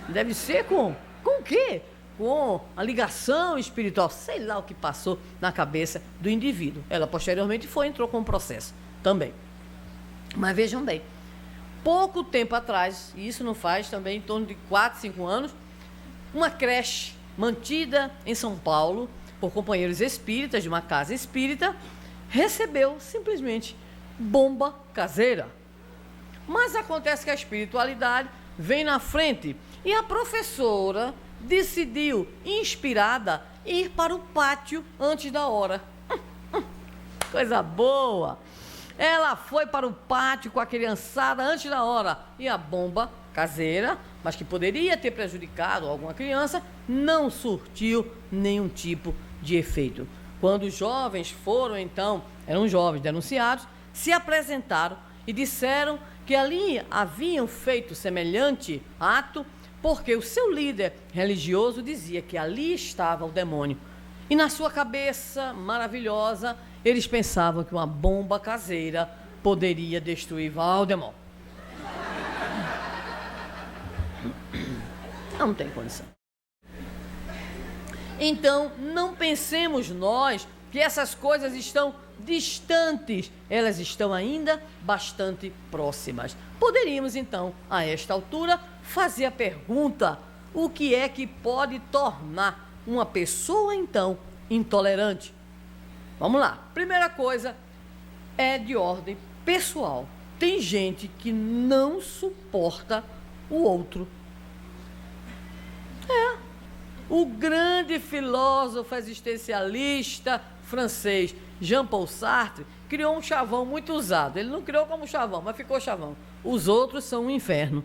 deve ser com o quê? Com a ligação espiritual, sei lá o que passou na cabeça do indivíduo. Ela posteriormente entrou com o processo também. Mas vejam bem, pouco tempo atrás, e isso não faz também em torno de 4, 5 anos, uma creche mantida em São Paulo por companheiros espíritas de uma casa espírita recebeu simplesmente bomba caseira. Mas acontece que a espiritualidade vem na frente e a professora decidiu, inspirada, ir para o pátio antes da hora. Coisa boa! Ela foi para o pátio com a criançada antes da hora e a bomba caseira, mas que poderia ter prejudicado alguma criança, não surtiu nenhum tipo de efeito. Quando os jovens foram, então, eram jovens denunciados, se apresentaram e disseram que ali haviam feito semelhante ato porque o seu líder religioso dizia que ali estava o demônio. E na sua cabeça maravilhosa, eles pensavam que uma bomba caseira poderia destruir Valdemar. Não tem condição. Então, não pensemos nós que essas coisas estão distantes, elas estão ainda bastante próximas. Poderíamos, então, a esta altura, fazer a pergunta: o que é que pode tornar uma pessoa, então, intolerante? Vamos lá. Primeira coisa é de ordem pessoal. Tem gente que não suporta o outro. O grande filósofo existencialista francês Jean-Paul Sartre criou um chavão muito usado. Ele não criou como chavão, mas ficou chavão: os outros são um inferno.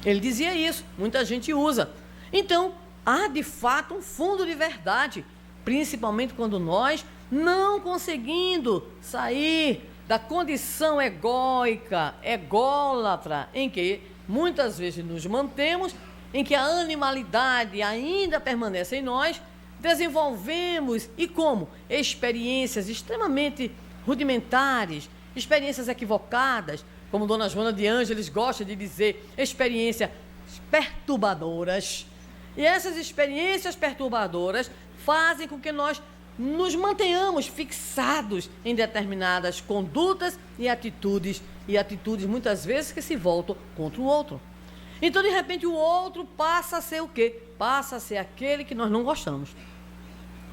Ele dizia isso, muita gente usa. Então, há de fato um fundo de verdade, principalmente quando nós, não conseguindo sair da condição egóica, ególatra, em que muitas vezes nos mantemos, em que a animalidade ainda permanece em nós, desenvolvemos, e como? Experiências extremamente rudimentares, experiências equivocadas, como Dona Joana de Ângeles gosta de dizer, experiências perturbadoras. E essas experiências perturbadoras fazem com que nós nos mantenhamos fixados em determinadas condutas e atitudes muitas vezes que se voltam contra o outro. Então, de repente, o outro passa a ser o quê? Passa a ser aquele que nós não gostamos.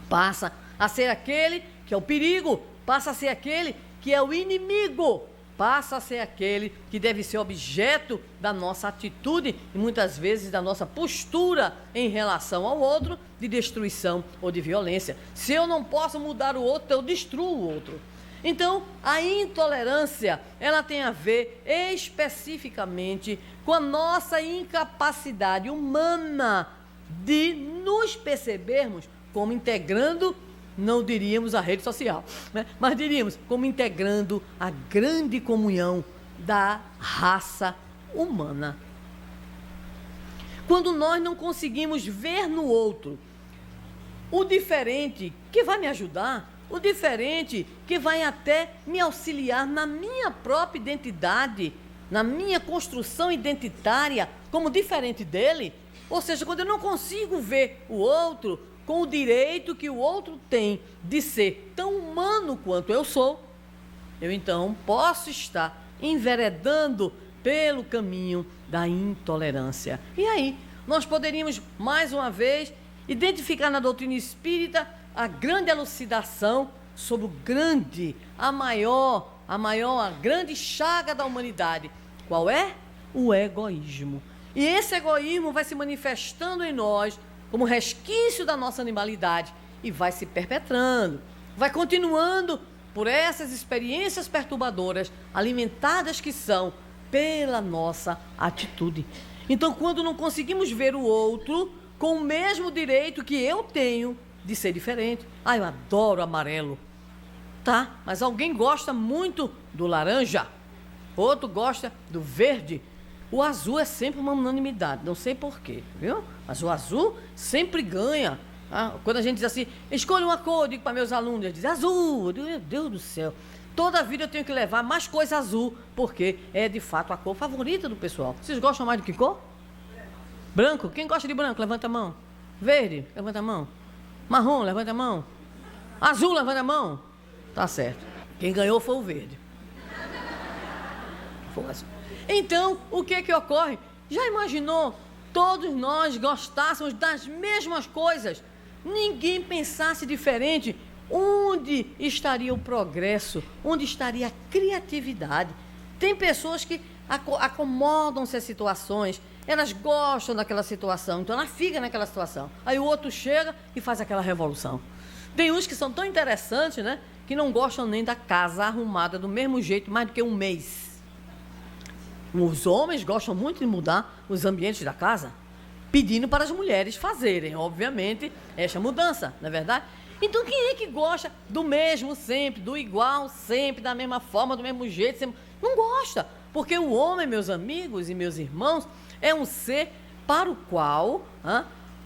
Passa a ser aquele que é o perigo. Passa a ser aquele que é o inimigo. Passa a ser aquele que deve ser objeto da nossa atitude e muitas vezes da nossa postura em relação ao outro, de destruição ou de violência. Se eu não posso mudar o outro, eu destruo o outro. Então, a intolerância, ela tem a ver especificamente com a nossa incapacidade humana de nos percebermos como integrando, não diríamos a rede social, né? Mas diríamos como integrando a grande comunhão da raça humana. Quando nós não conseguimos ver no outro o diferente que vai me ajudar, o diferente que vai até me auxiliar na minha própria identidade, na minha construção identitária como diferente dele, ou seja, quando eu não consigo ver o outro com o direito que o outro tem de ser tão humano quanto eu sou, eu então posso estar enveredando pelo caminho da intolerância. E aí, nós poderíamos, mais uma vez, identificar na doutrina espírita a grande elucidação sobre a grande chaga da humanidade. Qual é? O egoísmo. E esse egoísmo vai se manifestando em nós como resquício da nossa animalidade e vai se perpetrando, vai continuando por essas experiências perturbadoras, alimentadas que são pela nossa atitude. Então, quando não conseguimos ver o outro com o mesmo direito que eu tenho de ser diferente. Eu adoro amarelo. Tá, mas alguém gosta muito do laranja, outro gosta do verde. O azul é sempre uma unanimidade, não sei porquê, viu? Mas o azul sempre ganha. Tá? Quando a gente diz assim, escolha uma cor, eu digo para meus alunos, eles dizem azul. Eu digo, meu Deus do céu. Toda a vida eu tenho que levar mais coisa azul, porque é de fato a cor favorita do pessoal. Vocês gostam mais do que cor? Branco? Quem gosta de branco? Levanta a mão. Verde? Levanta a mão. Marrom? Levanta a mão. Azul? Levanta a mão. Tá certo. Quem ganhou foi o verde. Foi o azul. Então, o que que ocorre? Já imaginou? Todos nós gostássemos das mesmas coisas. Ninguém pensasse diferente. Onde estaria o progresso? Onde estaria a criatividade? Tem pessoas que acomodam-se às situações, elas gostam daquela situação, então ela fica naquela situação. Aí o outro chega e faz aquela revolução. Tem uns que são tão interessantes, né? Que não gostam nem da casa arrumada do mesmo jeito mais do que um mês. Os homens gostam muito de mudar os ambientes da casa, pedindo para as mulheres fazerem, obviamente, esta mudança, não é verdade? Então, quem é que gosta do mesmo sempre, do igual sempre, da mesma forma, do mesmo jeito? Sempre? Não gosta, porque o homem, meus amigos e meus irmãos, é um ser para o qual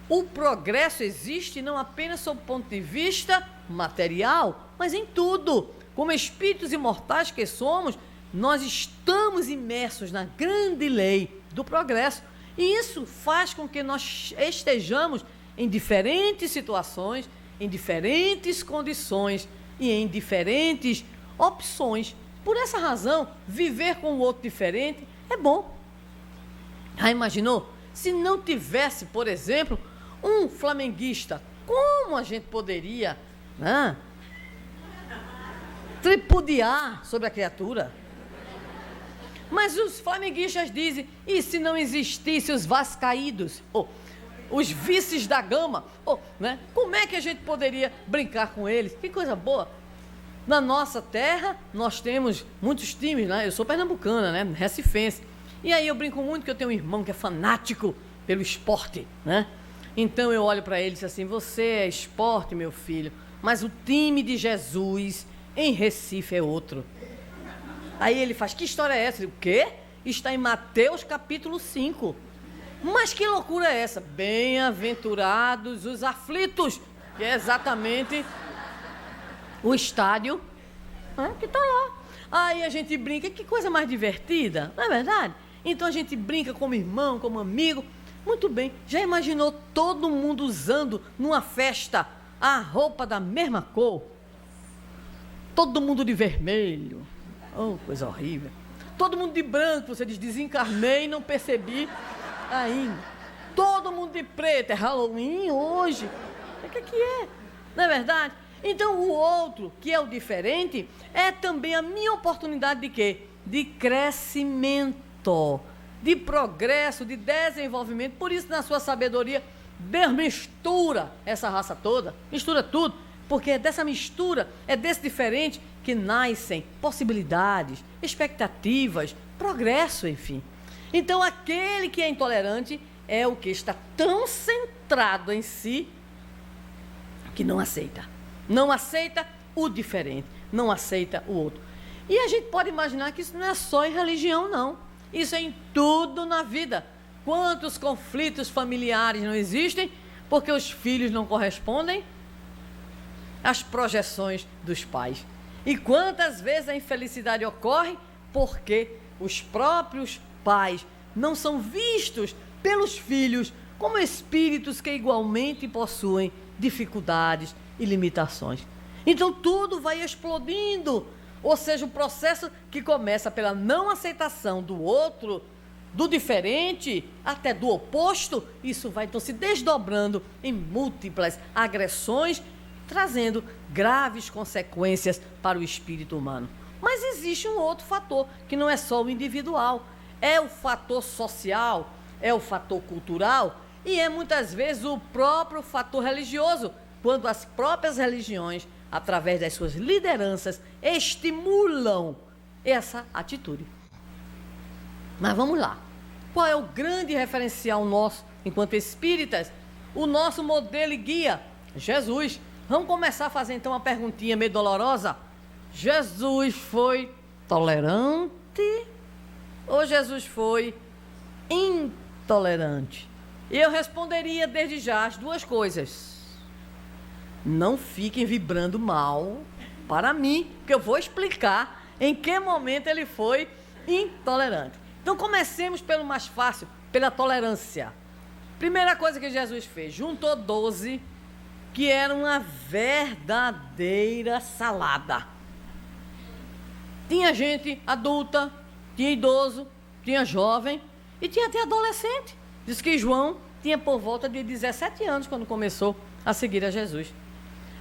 o progresso existe não apenas sob o ponto de vista material, mas em tudo. Como espíritos imortais que somos, nós estamos imersos na grande lei do progresso. E isso faz com que nós estejamos em diferentes situações, em diferentes condições e em diferentes opções. Por essa razão, viver com o outro diferente é bom. Já imaginou? Se não tivesse, por exemplo, um flamenguista, como a gente poderia tripudiar sobre a criatura? Mas os flamenguistas dizem, e se não existissem os vascaídos? Os vices da gama, né? Como é que a gente poderia brincar com eles? Que coisa boa. Na nossa terra, nós temos muitos times, né? Eu sou pernambucana, né? Recifense. E aí eu brinco muito que eu tenho um irmão que é fanático pelo esporte, né? Então eu olho para ele e digo assim, você é esporte, meu filho, mas o time de Jesus em Recife é outro. Aí ele faz, que história é essa? Eu digo, o quê? Está em Mateus capítulo 5. Mas que loucura é essa? Bem-aventurados os aflitos, que é exatamente o estádio que está lá. Aí a gente brinca, que coisa mais divertida, não é verdade? Então a gente brinca como irmão, como amigo. Muito bem, já imaginou todo mundo usando numa festa a roupa da mesma cor? Todo mundo de vermelho. Oh, coisa horrível. Todo mundo de branco, você diz, desencarnei e não percebi ainda. Todo mundo de preto, é Halloween hoje. O que é? Não é verdade? Então o outro, que é o diferente, é também a minha oportunidade de quê? De crescimento, de progresso, de desenvolvimento. Por isso, na sua sabedoria, Deus mistura essa raça toda, mistura tudo, porque é dessa mistura, é desse diferente que nascem possibilidades, expectativas, progresso, enfim. Então, aquele que é intolerante é o que está tão centrado em si que não aceita. Não aceita o diferente, não aceita o outro. E a gente pode imaginar que isso não é só em religião, não. Isso é em tudo na vida. Quantos conflitos familiares não existem porque os filhos não correspondem às projeções dos pais? E quantas vezes a infelicidade ocorre porque os próprios pais não são vistos pelos filhos como espíritos que igualmente possuem dificuldades e limitações. Então tudo vai explodindo, ou seja, o processo que começa pela não aceitação do outro, do diferente, até do oposto, isso vai então se desdobrando em múltiplas agressões, trazendo graves consequências para o espírito humano. Mas existe um outro fator, que não é só o individual, é o fator social, é o fator cultural e é muitas vezes o próprio fator religioso, quando as próprias religiões, através das suas lideranças, estimulam essa atitude. Mas vamos lá. Qual é o grande referencial nosso, enquanto espíritas? O nosso modelo e guia, Jesus. Vamos começar a fazer então uma perguntinha meio dolorosa. Jesus foi tolerante ou Jesus foi intolerante? E eu responderia desde já as duas coisas. Não fiquem vibrando mal para mim, que eu vou explicar em que momento ele foi intolerante. Então comecemos pelo mais fácil, pela tolerância. Primeira coisa que Jesus fez, juntou 12, que era uma verdadeira salada. Tinha gente adulta, tinha idoso, tinha jovem e tinha até adolescente. Diz que João tinha por volta de 17 anos quando começou a seguir a Jesus.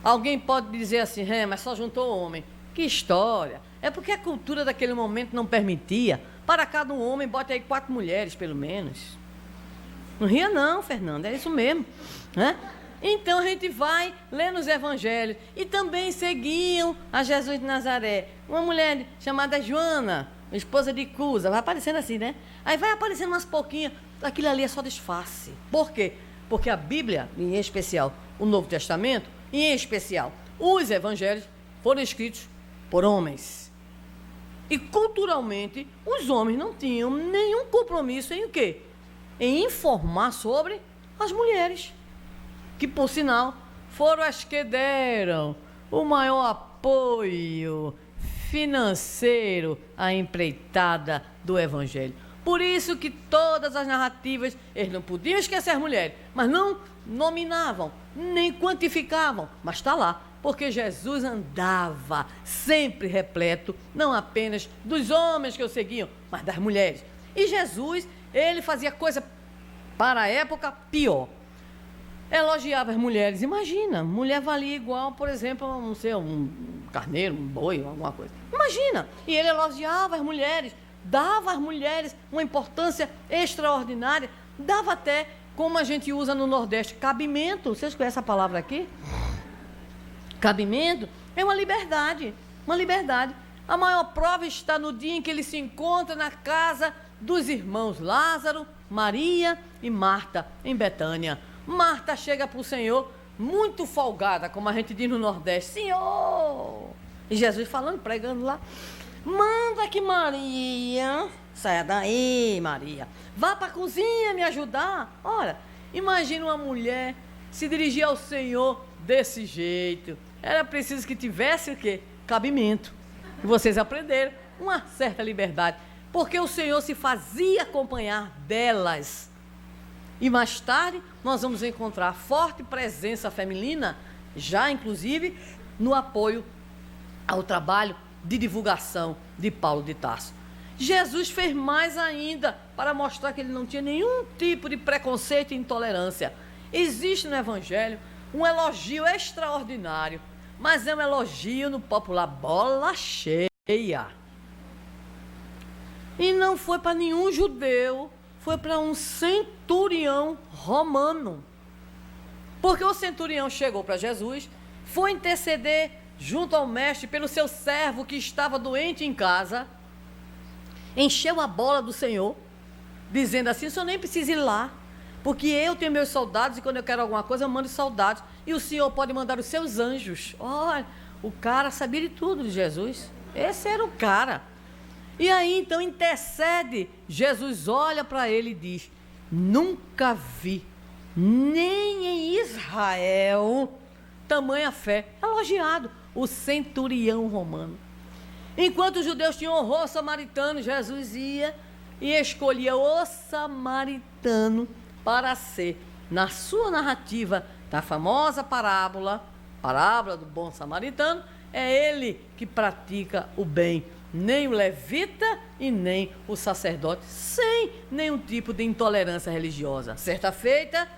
Alguém pode dizer assim, mas só juntou homem. Que história! É porque a cultura daquele momento não permitia. Para cada um homem, bote aí 4 mulheres, pelo menos. Não ria não, Fernando, é isso mesmo, né? Então a gente vai ler nos evangelhos. E também seguiam a Jesus de Nazaré. Uma mulher chamada Joana, esposa de Cusa, vai aparecendo assim, né? Aí vai aparecendo umas pouquinhas. Aquilo ali é só disfarce. Por quê? Porque a Bíblia, em especial o Novo Testamento, e em especial os evangelhos, foram escritos por homens. E culturalmente, os homens não tinham nenhum compromisso em o quê? Em informar sobre as mulheres. Que, por sinal, foram as que deram o maior apoio financeiro à empreitada do Evangelho. Por isso que todas as narrativas, eles não podiam esquecer as mulheres, mas não nominavam, nem quantificavam, mas está lá, porque Jesus andava sempre repleto, não apenas dos homens que o seguiam, mas das mulheres. E Jesus, ele fazia coisa para a época pior. Elogiava as mulheres. Imagina, mulher valia igual, por exemplo, não sei, um carneiro, um boi, alguma coisa. Imagina! E ele elogiava as mulheres, dava às mulheres uma importância extraordinária, dava até, como a gente usa no Nordeste, cabimento. Vocês conhecem a palavra aqui? Cabimento é uma liberdade, uma liberdade. A maior prova está no dia em que ele se encontra na casa dos irmãos Lázaro, Maria e Marta, em Betânia. Marta chega para o Senhor muito folgada, como a gente diz no Nordeste. Senhor! E Jesus falando, pregando lá. Manda que Maria, saia daí, Maria. Vá para a cozinha me ajudar. Ora, imagina uma mulher se dirigir ao Senhor desse jeito. Era preciso que tivesse o quê? Cabimento. E vocês aprenderam uma certa liberdade. Porque o Senhor se fazia acompanhar delas. E mais tarde nós vamos encontrar forte presença feminina, já inclusive no apoio ao trabalho de divulgação de Paulo de Tarso. Jesus fez mais ainda para mostrar que ele não tinha nenhum tipo de preconceito e intolerância. Existe no Evangelho um elogio extraordinário, mas é um elogio no popular bola cheia. E não foi para nenhum judeu, foi para um centurião romano. Porque o centurião chegou para Jesus, foi interceder junto ao mestre pelo seu servo que estava doente em casa, encheu a bola do Senhor, dizendo assim: o senhor nem precisa ir lá, porque eu tenho meus soldados e quando eu quero alguma coisa eu mando soldados, e o senhor pode mandar os seus anjos. Olha, o cara sabia de tudo de Jesus, esse era o cara. E aí então intercede, Jesus olha para ele e diz: nunca vi, nem em Israel, tamanha fé. Elogiado o centurião romano. Enquanto os judeus tinham horror samaritano, Jesus ia e escolhia o samaritano para ser, na sua narrativa da famosa parábola do bom samaritano, é ele que pratica o bem. Nem o levita e nem o sacerdote, sem nenhum tipo de intolerância religiosa. Certa feita,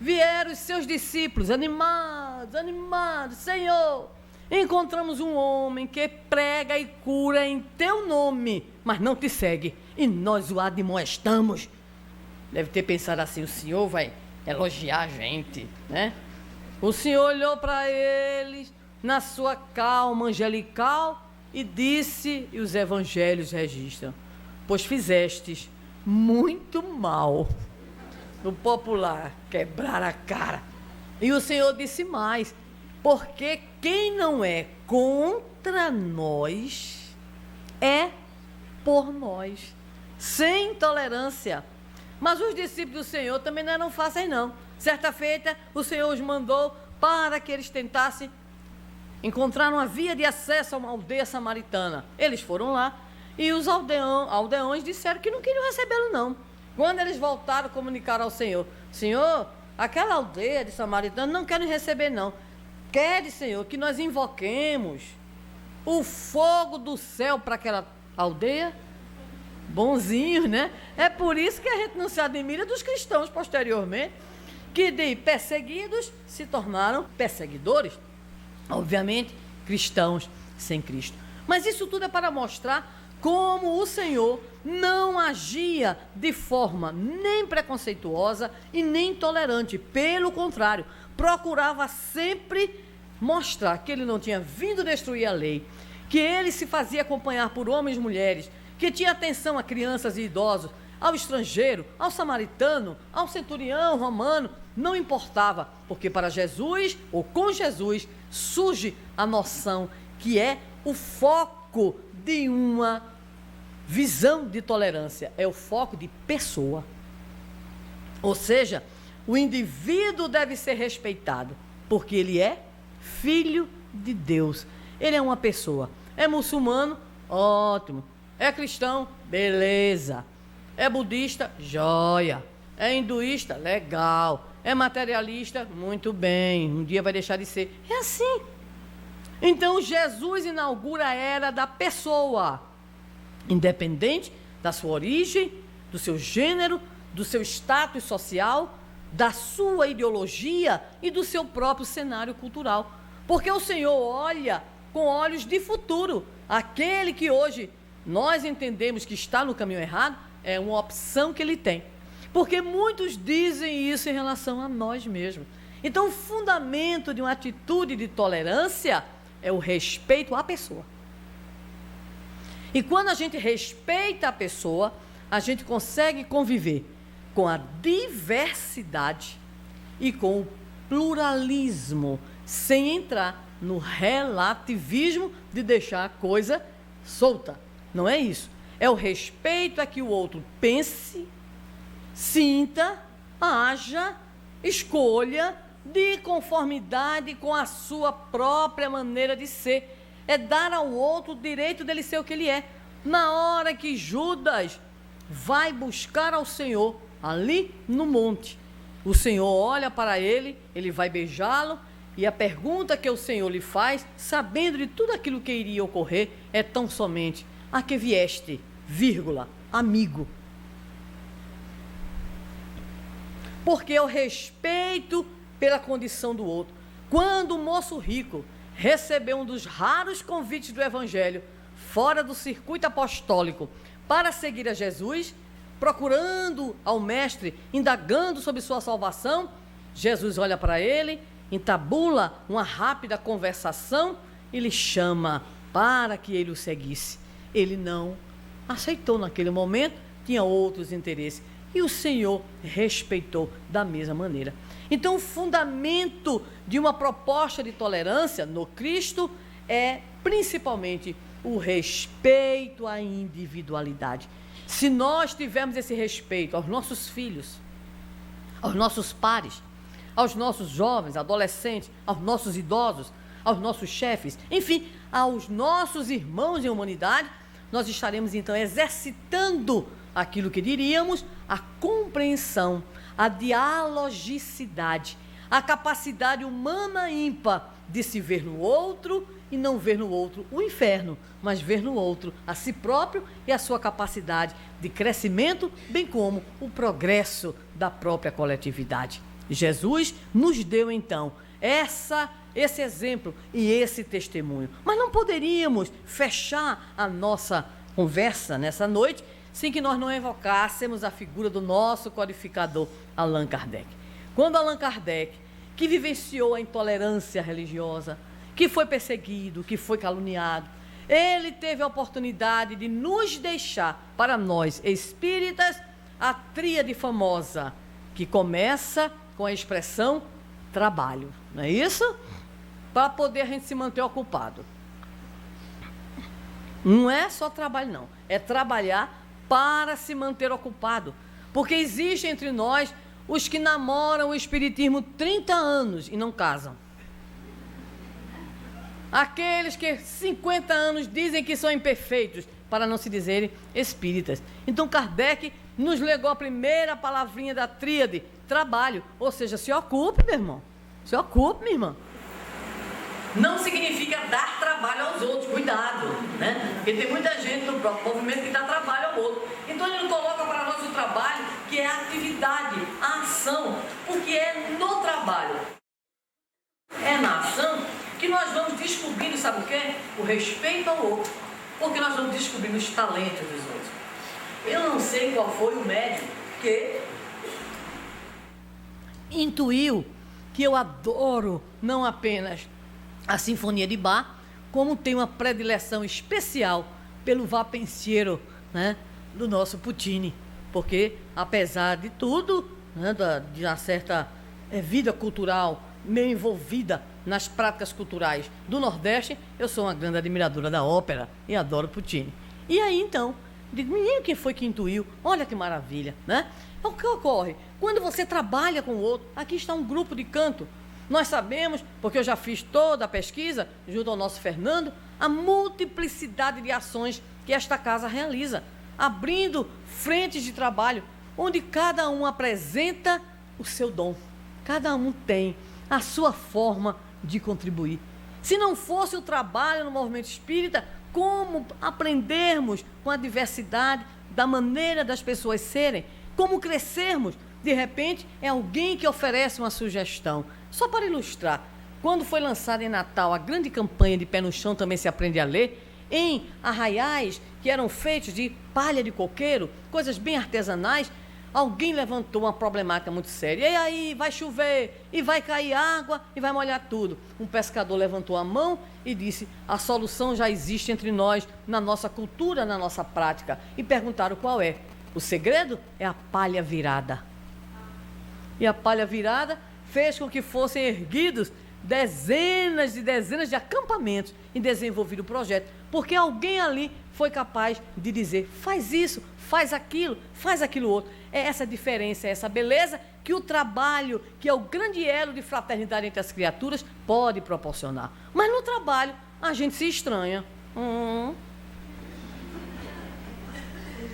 vieram os seus discípulos, animados, Senhor, encontramos um homem que prega e cura em teu nome, mas não te segue, e nós o admoestamos. Deve ter pensado assim: o Senhor vai elogiar a gente, né? O Senhor olhou para eles na sua calma angelical e disse, e os evangelhos registram: pois fizestes muito mal. No popular, quebrar a cara. E o Senhor disse mais: porque quem não é contra nós é por nós. Sem intolerância. Mas os discípulos do Senhor também não eram fáceis, não. Certa feita, o Senhor os mandou para que eles tentassem encontrar uma via de acesso a uma aldeia samaritana. Eles foram lá e os aldeões disseram que não queriam recebê-lo, não. Quando eles voltaram, comunicaram ao Senhor: Senhor, aquela aldeia de samaritanos não querem receber, não. Quer, Senhor, que nós invoquemos o fogo do céu para aquela aldeia? Bonzinhos, né? É por isso que a gente não se admira dos cristãos posteriormente, que de perseguidos se tornaram perseguidores. Obviamente, cristãos sem Cristo. Mas isso tudo é para mostrar como o Senhor não agia de forma nem preconceituosa e nem intolerante. Pelo contrário, procurava sempre mostrar que ele não tinha vindo destruir a lei, que ele se fazia acompanhar por homens e mulheres, que tinha atenção a crianças e idosos, ao estrangeiro, ao samaritano, ao centurião romano, não importava, porque para Jesus, ou com Jesus, surge a noção que é o foco de uma visão de tolerância, é o foco de pessoa. Ou seja, o indivíduo deve ser respeitado, porque ele é filho de Deus. Ele é uma pessoa. É muçulmano? Ótimo. É cristão? Beleza. É budista? Joia. É hinduísta? Legal. É materialista? Muito bem. Um dia vai deixar de ser. É assim. Então Jesus inaugura a era da pessoa, independente da sua origem, do seu gênero, do seu status social, da sua ideologia e do seu próprio cenário cultural. Porque o Senhor olha com olhos de futuro. Aquele que hoje nós entendemos que está no caminho errado, é uma opção que ele tem. Porque muitos dizem isso em relação a nós mesmos. Então, o fundamento de uma atitude de tolerância é o respeito à pessoa. E quando a gente respeita a pessoa, a gente consegue conviver com a diversidade e com o pluralismo, sem entrar no relativismo de deixar a coisa solta. Não é isso. É o respeito a que o outro pense, sinta, haja, escolha de conformidade com a sua própria maneira de ser. É dar ao outro o direito dele ser o que ele é. Na hora que Judas vai buscar ao Senhor ali no monte, o Senhor olha para ele, ele vai beijá-lo, e a pergunta que o Senhor lhe faz, sabendo de tudo aquilo que iria ocorrer, é tão somente: a que vieste, vírgula, amigo? Porque eu respeito pela condição do outro. Quando o moço rico recebeu um dos raros convites do Evangelho, fora do circuito apostólico, para seguir a Jesus, procurando ao Mestre, indagando sobre sua salvação, Jesus olha para ele, entabula uma rápida conversação e lhe chama para que ele o seguisse. Ele não aceitou naquele momento, tinha outros interesses, e o Senhor respeitou da mesma maneira. Então, o fundamento de uma proposta de tolerância no Cristo é principalmente o respeito à individualidade. Se nós tivermos esse respeito aos nossos filhos, aos nossos pares, aos nossos jovens, adolescentes, aos nossos idosos, aos nossos chefes, enfim, aos nossos irmãos em humanidade, nós estaremos então exercitando aquilo que diríamos a compreensão, a dialogicidade, a capacidade humana ímpar de se ver no outro e não ver no outro o inferno, mas ver no outro a si próprio e a sua capacidade de crescimento, bem como o progresso da própria coletividade. Jesus nos deu então esse exemplo e esse testemunho. Mas não poderíamos fechar a nossa conversa nessa noite sem que nós não evocássemos a figura do nosso codificador Allan Kardec. Quando Allan Kardec, que vivenciou a intolerância religiosa, que foi perseguido, que foi caluniado, ele teve a oportunidade de nos deixar, para nós espíritas, a tríade famosa, que começa com a expressão trabalho, não é isso? Para poder a gente se manter ocupado. Não é só trabalho, não. É trabalhar para se manter ocupado. Porque existe entre nós os que namoram o espiritismo 30 anos e não casam. Aqueles que 50 anos dizem que são imperfeitos, para não se dizerem espíritas. Então Kardec nos legou a primeira palavrinha da tríade, trabalho. Ou seja, se ocupe, meu irmão. Se ocupe, minha irmã. Não significa dar trabalho aos outros, cuidado, né? Porque tem muita gente no próprio movimento que dá trabalho ao outro. Então ele coloca para nós o trabalho, que é a atividade, a ação, porque é no trabalho, é na ação que nós vamos descobrindo, sabe o quê? O respeito ao outro, porque nós vamos descobrindo os talentos dos outros. Eu não sei qual foi o médico que intuiu que eu adoro não apenas a Sinfonia de Bach, como tem uma predileção especial pelo Va Pensiero, né, do nosso Puccini, porque apesar de tudo, né, de uma certa vida cultural meio envolvida nas práticas culturais do Nordeste, eu sou uma grande admiradora da ópera e adoro Puccini. E aí então, digo, menino, quem foi que intuiu? Olha que maravilha, né? É o que ocorre quando você trabalha com o outro. Aqui está um grupo de canto. Nós sabemos, porque eu já fiz toda a pesquisa, junto ao nosso Fernando, a multiplicidade de ações que esta casa realiza, abrindo frentes de trabalho, onde cada um apresenta o seu dom. Cada um tem a sua forma de contribuir. Se não fosse o trabalho no movimento espírita, como aprendermos com a diversidade da maneira das pessoas serem? Como crescermos? De repente, é alguém que oferece uma sugestão. Só para ilustrar, quando foi lançada em Natal a grande campanha de Pé no Chão Também Se Aprende a Ler, em arraiais que eram feitos de palha de coqueiro, coisas bem artesanais, alguém levantou uma problemática muito séria. E aí, vai chover, e vai cair água, e vai molhar tudo. Um pescador levantou a mão e disse, a solução já existe entre nós, na nossa cultura, na nossa prática. E perguntaram qual é. O segredo é a palha virada. E a palha virada fez com que fossem erguidos dezenas e dezenas de acampamentos e desenvolvido o projeto. Porque alguém ali foi capaz de dizer, faz isso, faz aquilo outro. É essa diferença, é essa beleza que o trabalho, que é o grande elo de fraternidade entre as criaturas, pode proporcionar. Mas no trabalho, a gente se estranha.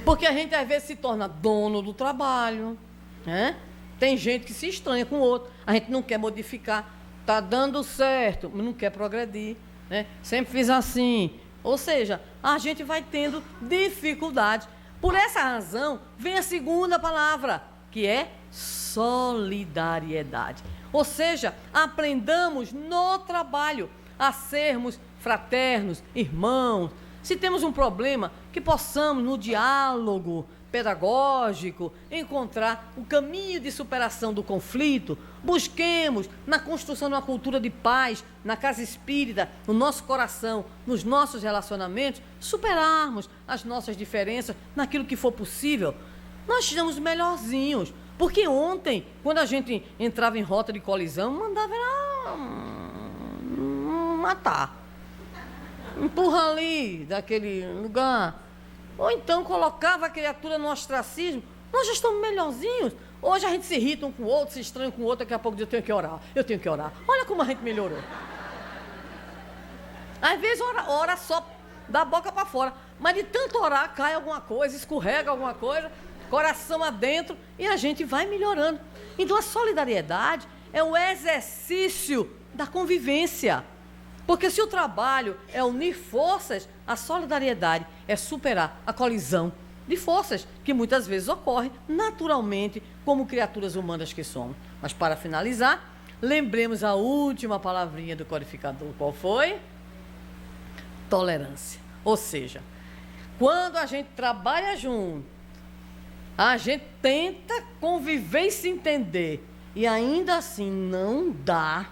Porque a gente às vezes se torna dono do trabalho, né? Tem gente que se estranha com o outro. A gente não quer modificar. Está dando certo, mas não quer progredir, né? Sempre fiz assim. Ou seja, a gente vai tendo dificuldades. Por essa razão, vem a segunda palavra, que é solidariedade. Ou seja, aprendamos no trabalho a sermos fraternos, irmãos. Se temos um problema, que possamos, no diálogo pedagógico, encontrar o caminho de superação do conflito. Busquemos, na construção de uma cultura de paz, na casa espírita, no nosso coração, nos nossos relacionamentos, superarmos as nossas diferenças naquilo que for possível. Nós estamos melhorzinhos, porque ontem, quando a gente entrava em rota de colisão, mandava matar. Empurra ali, daquele lugar. Ou então colocava a criatura no ostracismo. Nós já estamos melhorzinhos. Hoje a gente se irrita um com o outro, se estranha com o outro, daqui a pouco eu tenho que orar. Olha como a gente melhorou. Às vezes ora só da boca para fora, mas de tanto orar cai alguma coisa, escorrega alguma coisa, coração adentro, e a gente vai melhorando. Então a solidariedade é o exercício da convivência. Porque se o trabalho é unir forças, a solidariedade é superar a colisão de forças que muitas vezes ocorre naturalmente como criaturas humanas que somos. Mas para finalizar, lembremos a última palavrinha do codificador. Qual foi? Tolerância. Ou seja, quando a gente trabalha junto, a gente tenta conviver e se entender, e ainda assim não dá.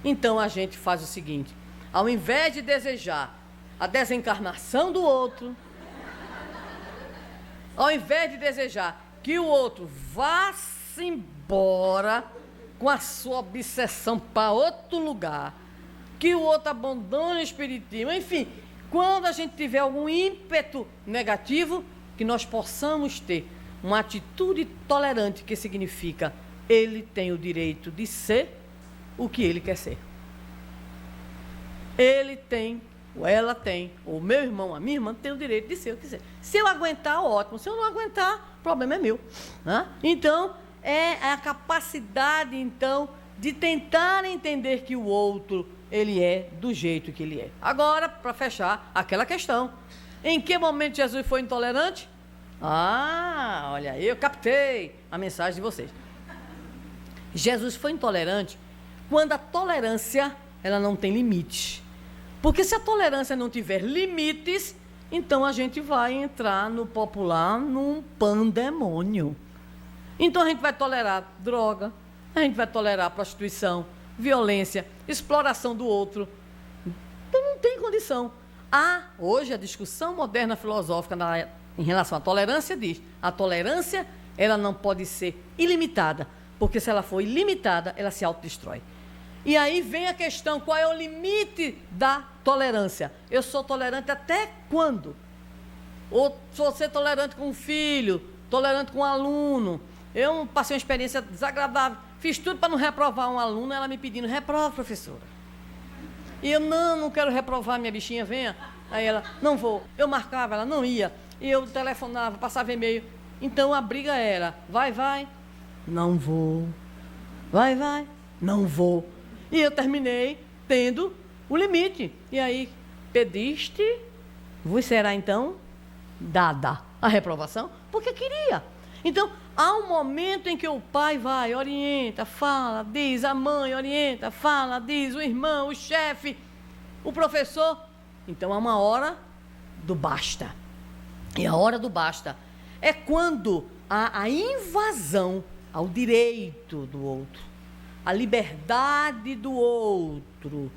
Então a gente faz o seguinte, ao invés de desejar a desencarnação do outro, ao invés de desejar que o outro vá-se embora com a sua obsessão para outro lugar, que o outro abandone o espiritismo, enfim, quando a gente tiver algum ímpeto negativo, que nós possamos ter uma atitude tolerante, que significa ele tem o direito de ser o que ele quer ser. Ele tem, ou ela tem, ou meu irmão, a minha irmã tem o direito de ser o que quiser. Se eu aguentar, ótimo. Se eu não aguentar, o problema é meu. Né? Então, é a capacidade, então, de tentar entender que o outro, ele é do jeito que ele é. Agora, para fechar, aquela questão. Em que momento Jesus foi intolerante? Ah, olha, eu captei a mensagem de vocês. Jesus foi intolerante quando a tolerância, ela não tem limite. Porque se a tolerância não tiver limites, então a gente vai entrar no popular num pandemônio. Então a gente vai tolerar droga, a gente vai tolerar prostituição, violência, exploração do outro. Então não tem condição. Hoje a discussão moderna filosófica em relação à tolerância diz: a tolerância, ela não pode ser ilimitada, porque se ela for ilimitada, ela se autodestrói. E aí vem a questão: qual é o limite da tolerância? Eu sou tolerante até quando? Ou sou ser tolerante com um filho, tolerante com um aluno. Eu passei uma experiência desagradável, fiz tudo para não reprovar um aluno, ela me pedindo: reprova, professora. E eu: não quero reprovar, minha bichinha, venha. Aí ela: não vou. Eu marcava, ela não ia. E eu telefonava, passava e-mail. Então a briga era: vai, não vou. Vai, não vou. E eu terminei tendo o limite. E aí, pediste, vos será então dada a reprovação, porque queria. Então, há um momento em que o pai vai, orienta, fala, diz, a mãe orienta, fala, diz, o irmão, o chefe, o professor. Então, há uma hora do basta. E a hora do basta é quando há a invasão ao direito do outro, a liberdade do outro,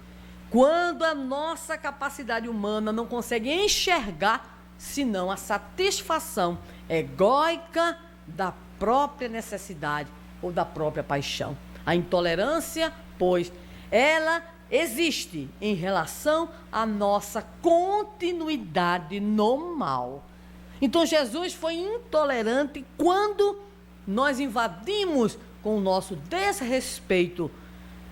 quando a nossa capacidade humana não consegue enxergar senão a satisfação egóica da própria necessidade ou da própria paixão. A intolerância, pois, ela existe em relação à nossa continuidade no mal. Então Jesus foi intolerante quando nós invadimos com o nosso desrespeito,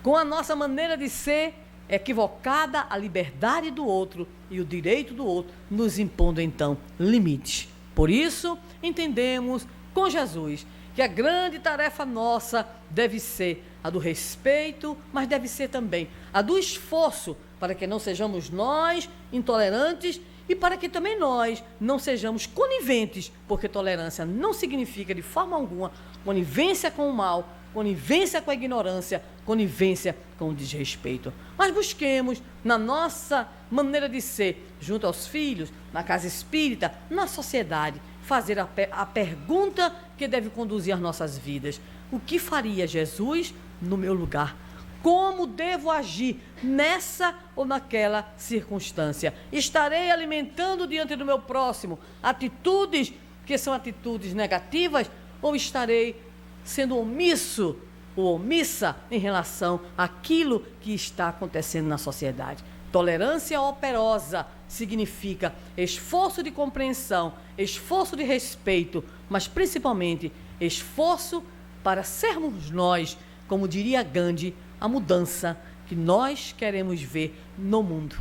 com a nossa maneira de ser equivocada, a liberdade do outro e o direito do outro, nos impondo então limites. Por isso, entendemos com Jesus que a grande tarefa nossa deve ser a do respeito, mas deve ser também a do esforço, para que não sejamos nós intolerantes e para que também nós não sejamos coniventes, porque tolerância não significa de forma alguma conivência com o mal, conivência com a ignorância, conivência com o desrespeito. Mas busquemos, na nossa maneira de ser, junto aos filhos, na casa espírita, na sociedade, fazer a pergunta que deve conduzir as nossas vidas: o que faria Jesus no meu lugar? Como devo agir nessa ou naquela circunstância? Estarei alimentando diante do meu próximo atitudes que são atitudes negativas, ou estarei sendo omisso ou omissa em relação àquilo que está acontecendo na sociedade? Tolerância operosa significa esforço de compreensão, esforço de respeito, mas principalmente esforço para sermos nós, como diria Gandhi, a mudança que nós queremos ver no mundo.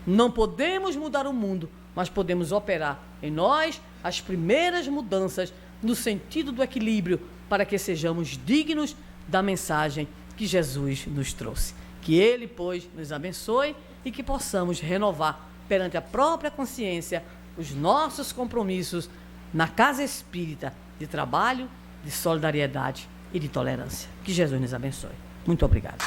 Não podemos mudar o mundo, mas podemos operar em nós as primeiras mudanças no sentido do equilíbrio, para que sejamos dignos da mensagem que Jesus nos trouxe. Que Ele, pois, nos abençoe e que possamos renovar perante a própria consciência os nossos compromissos na casa espírita de trabalho, de solidariedade e de tolerância. Que Jesus nos abençoe. Muito obrigado.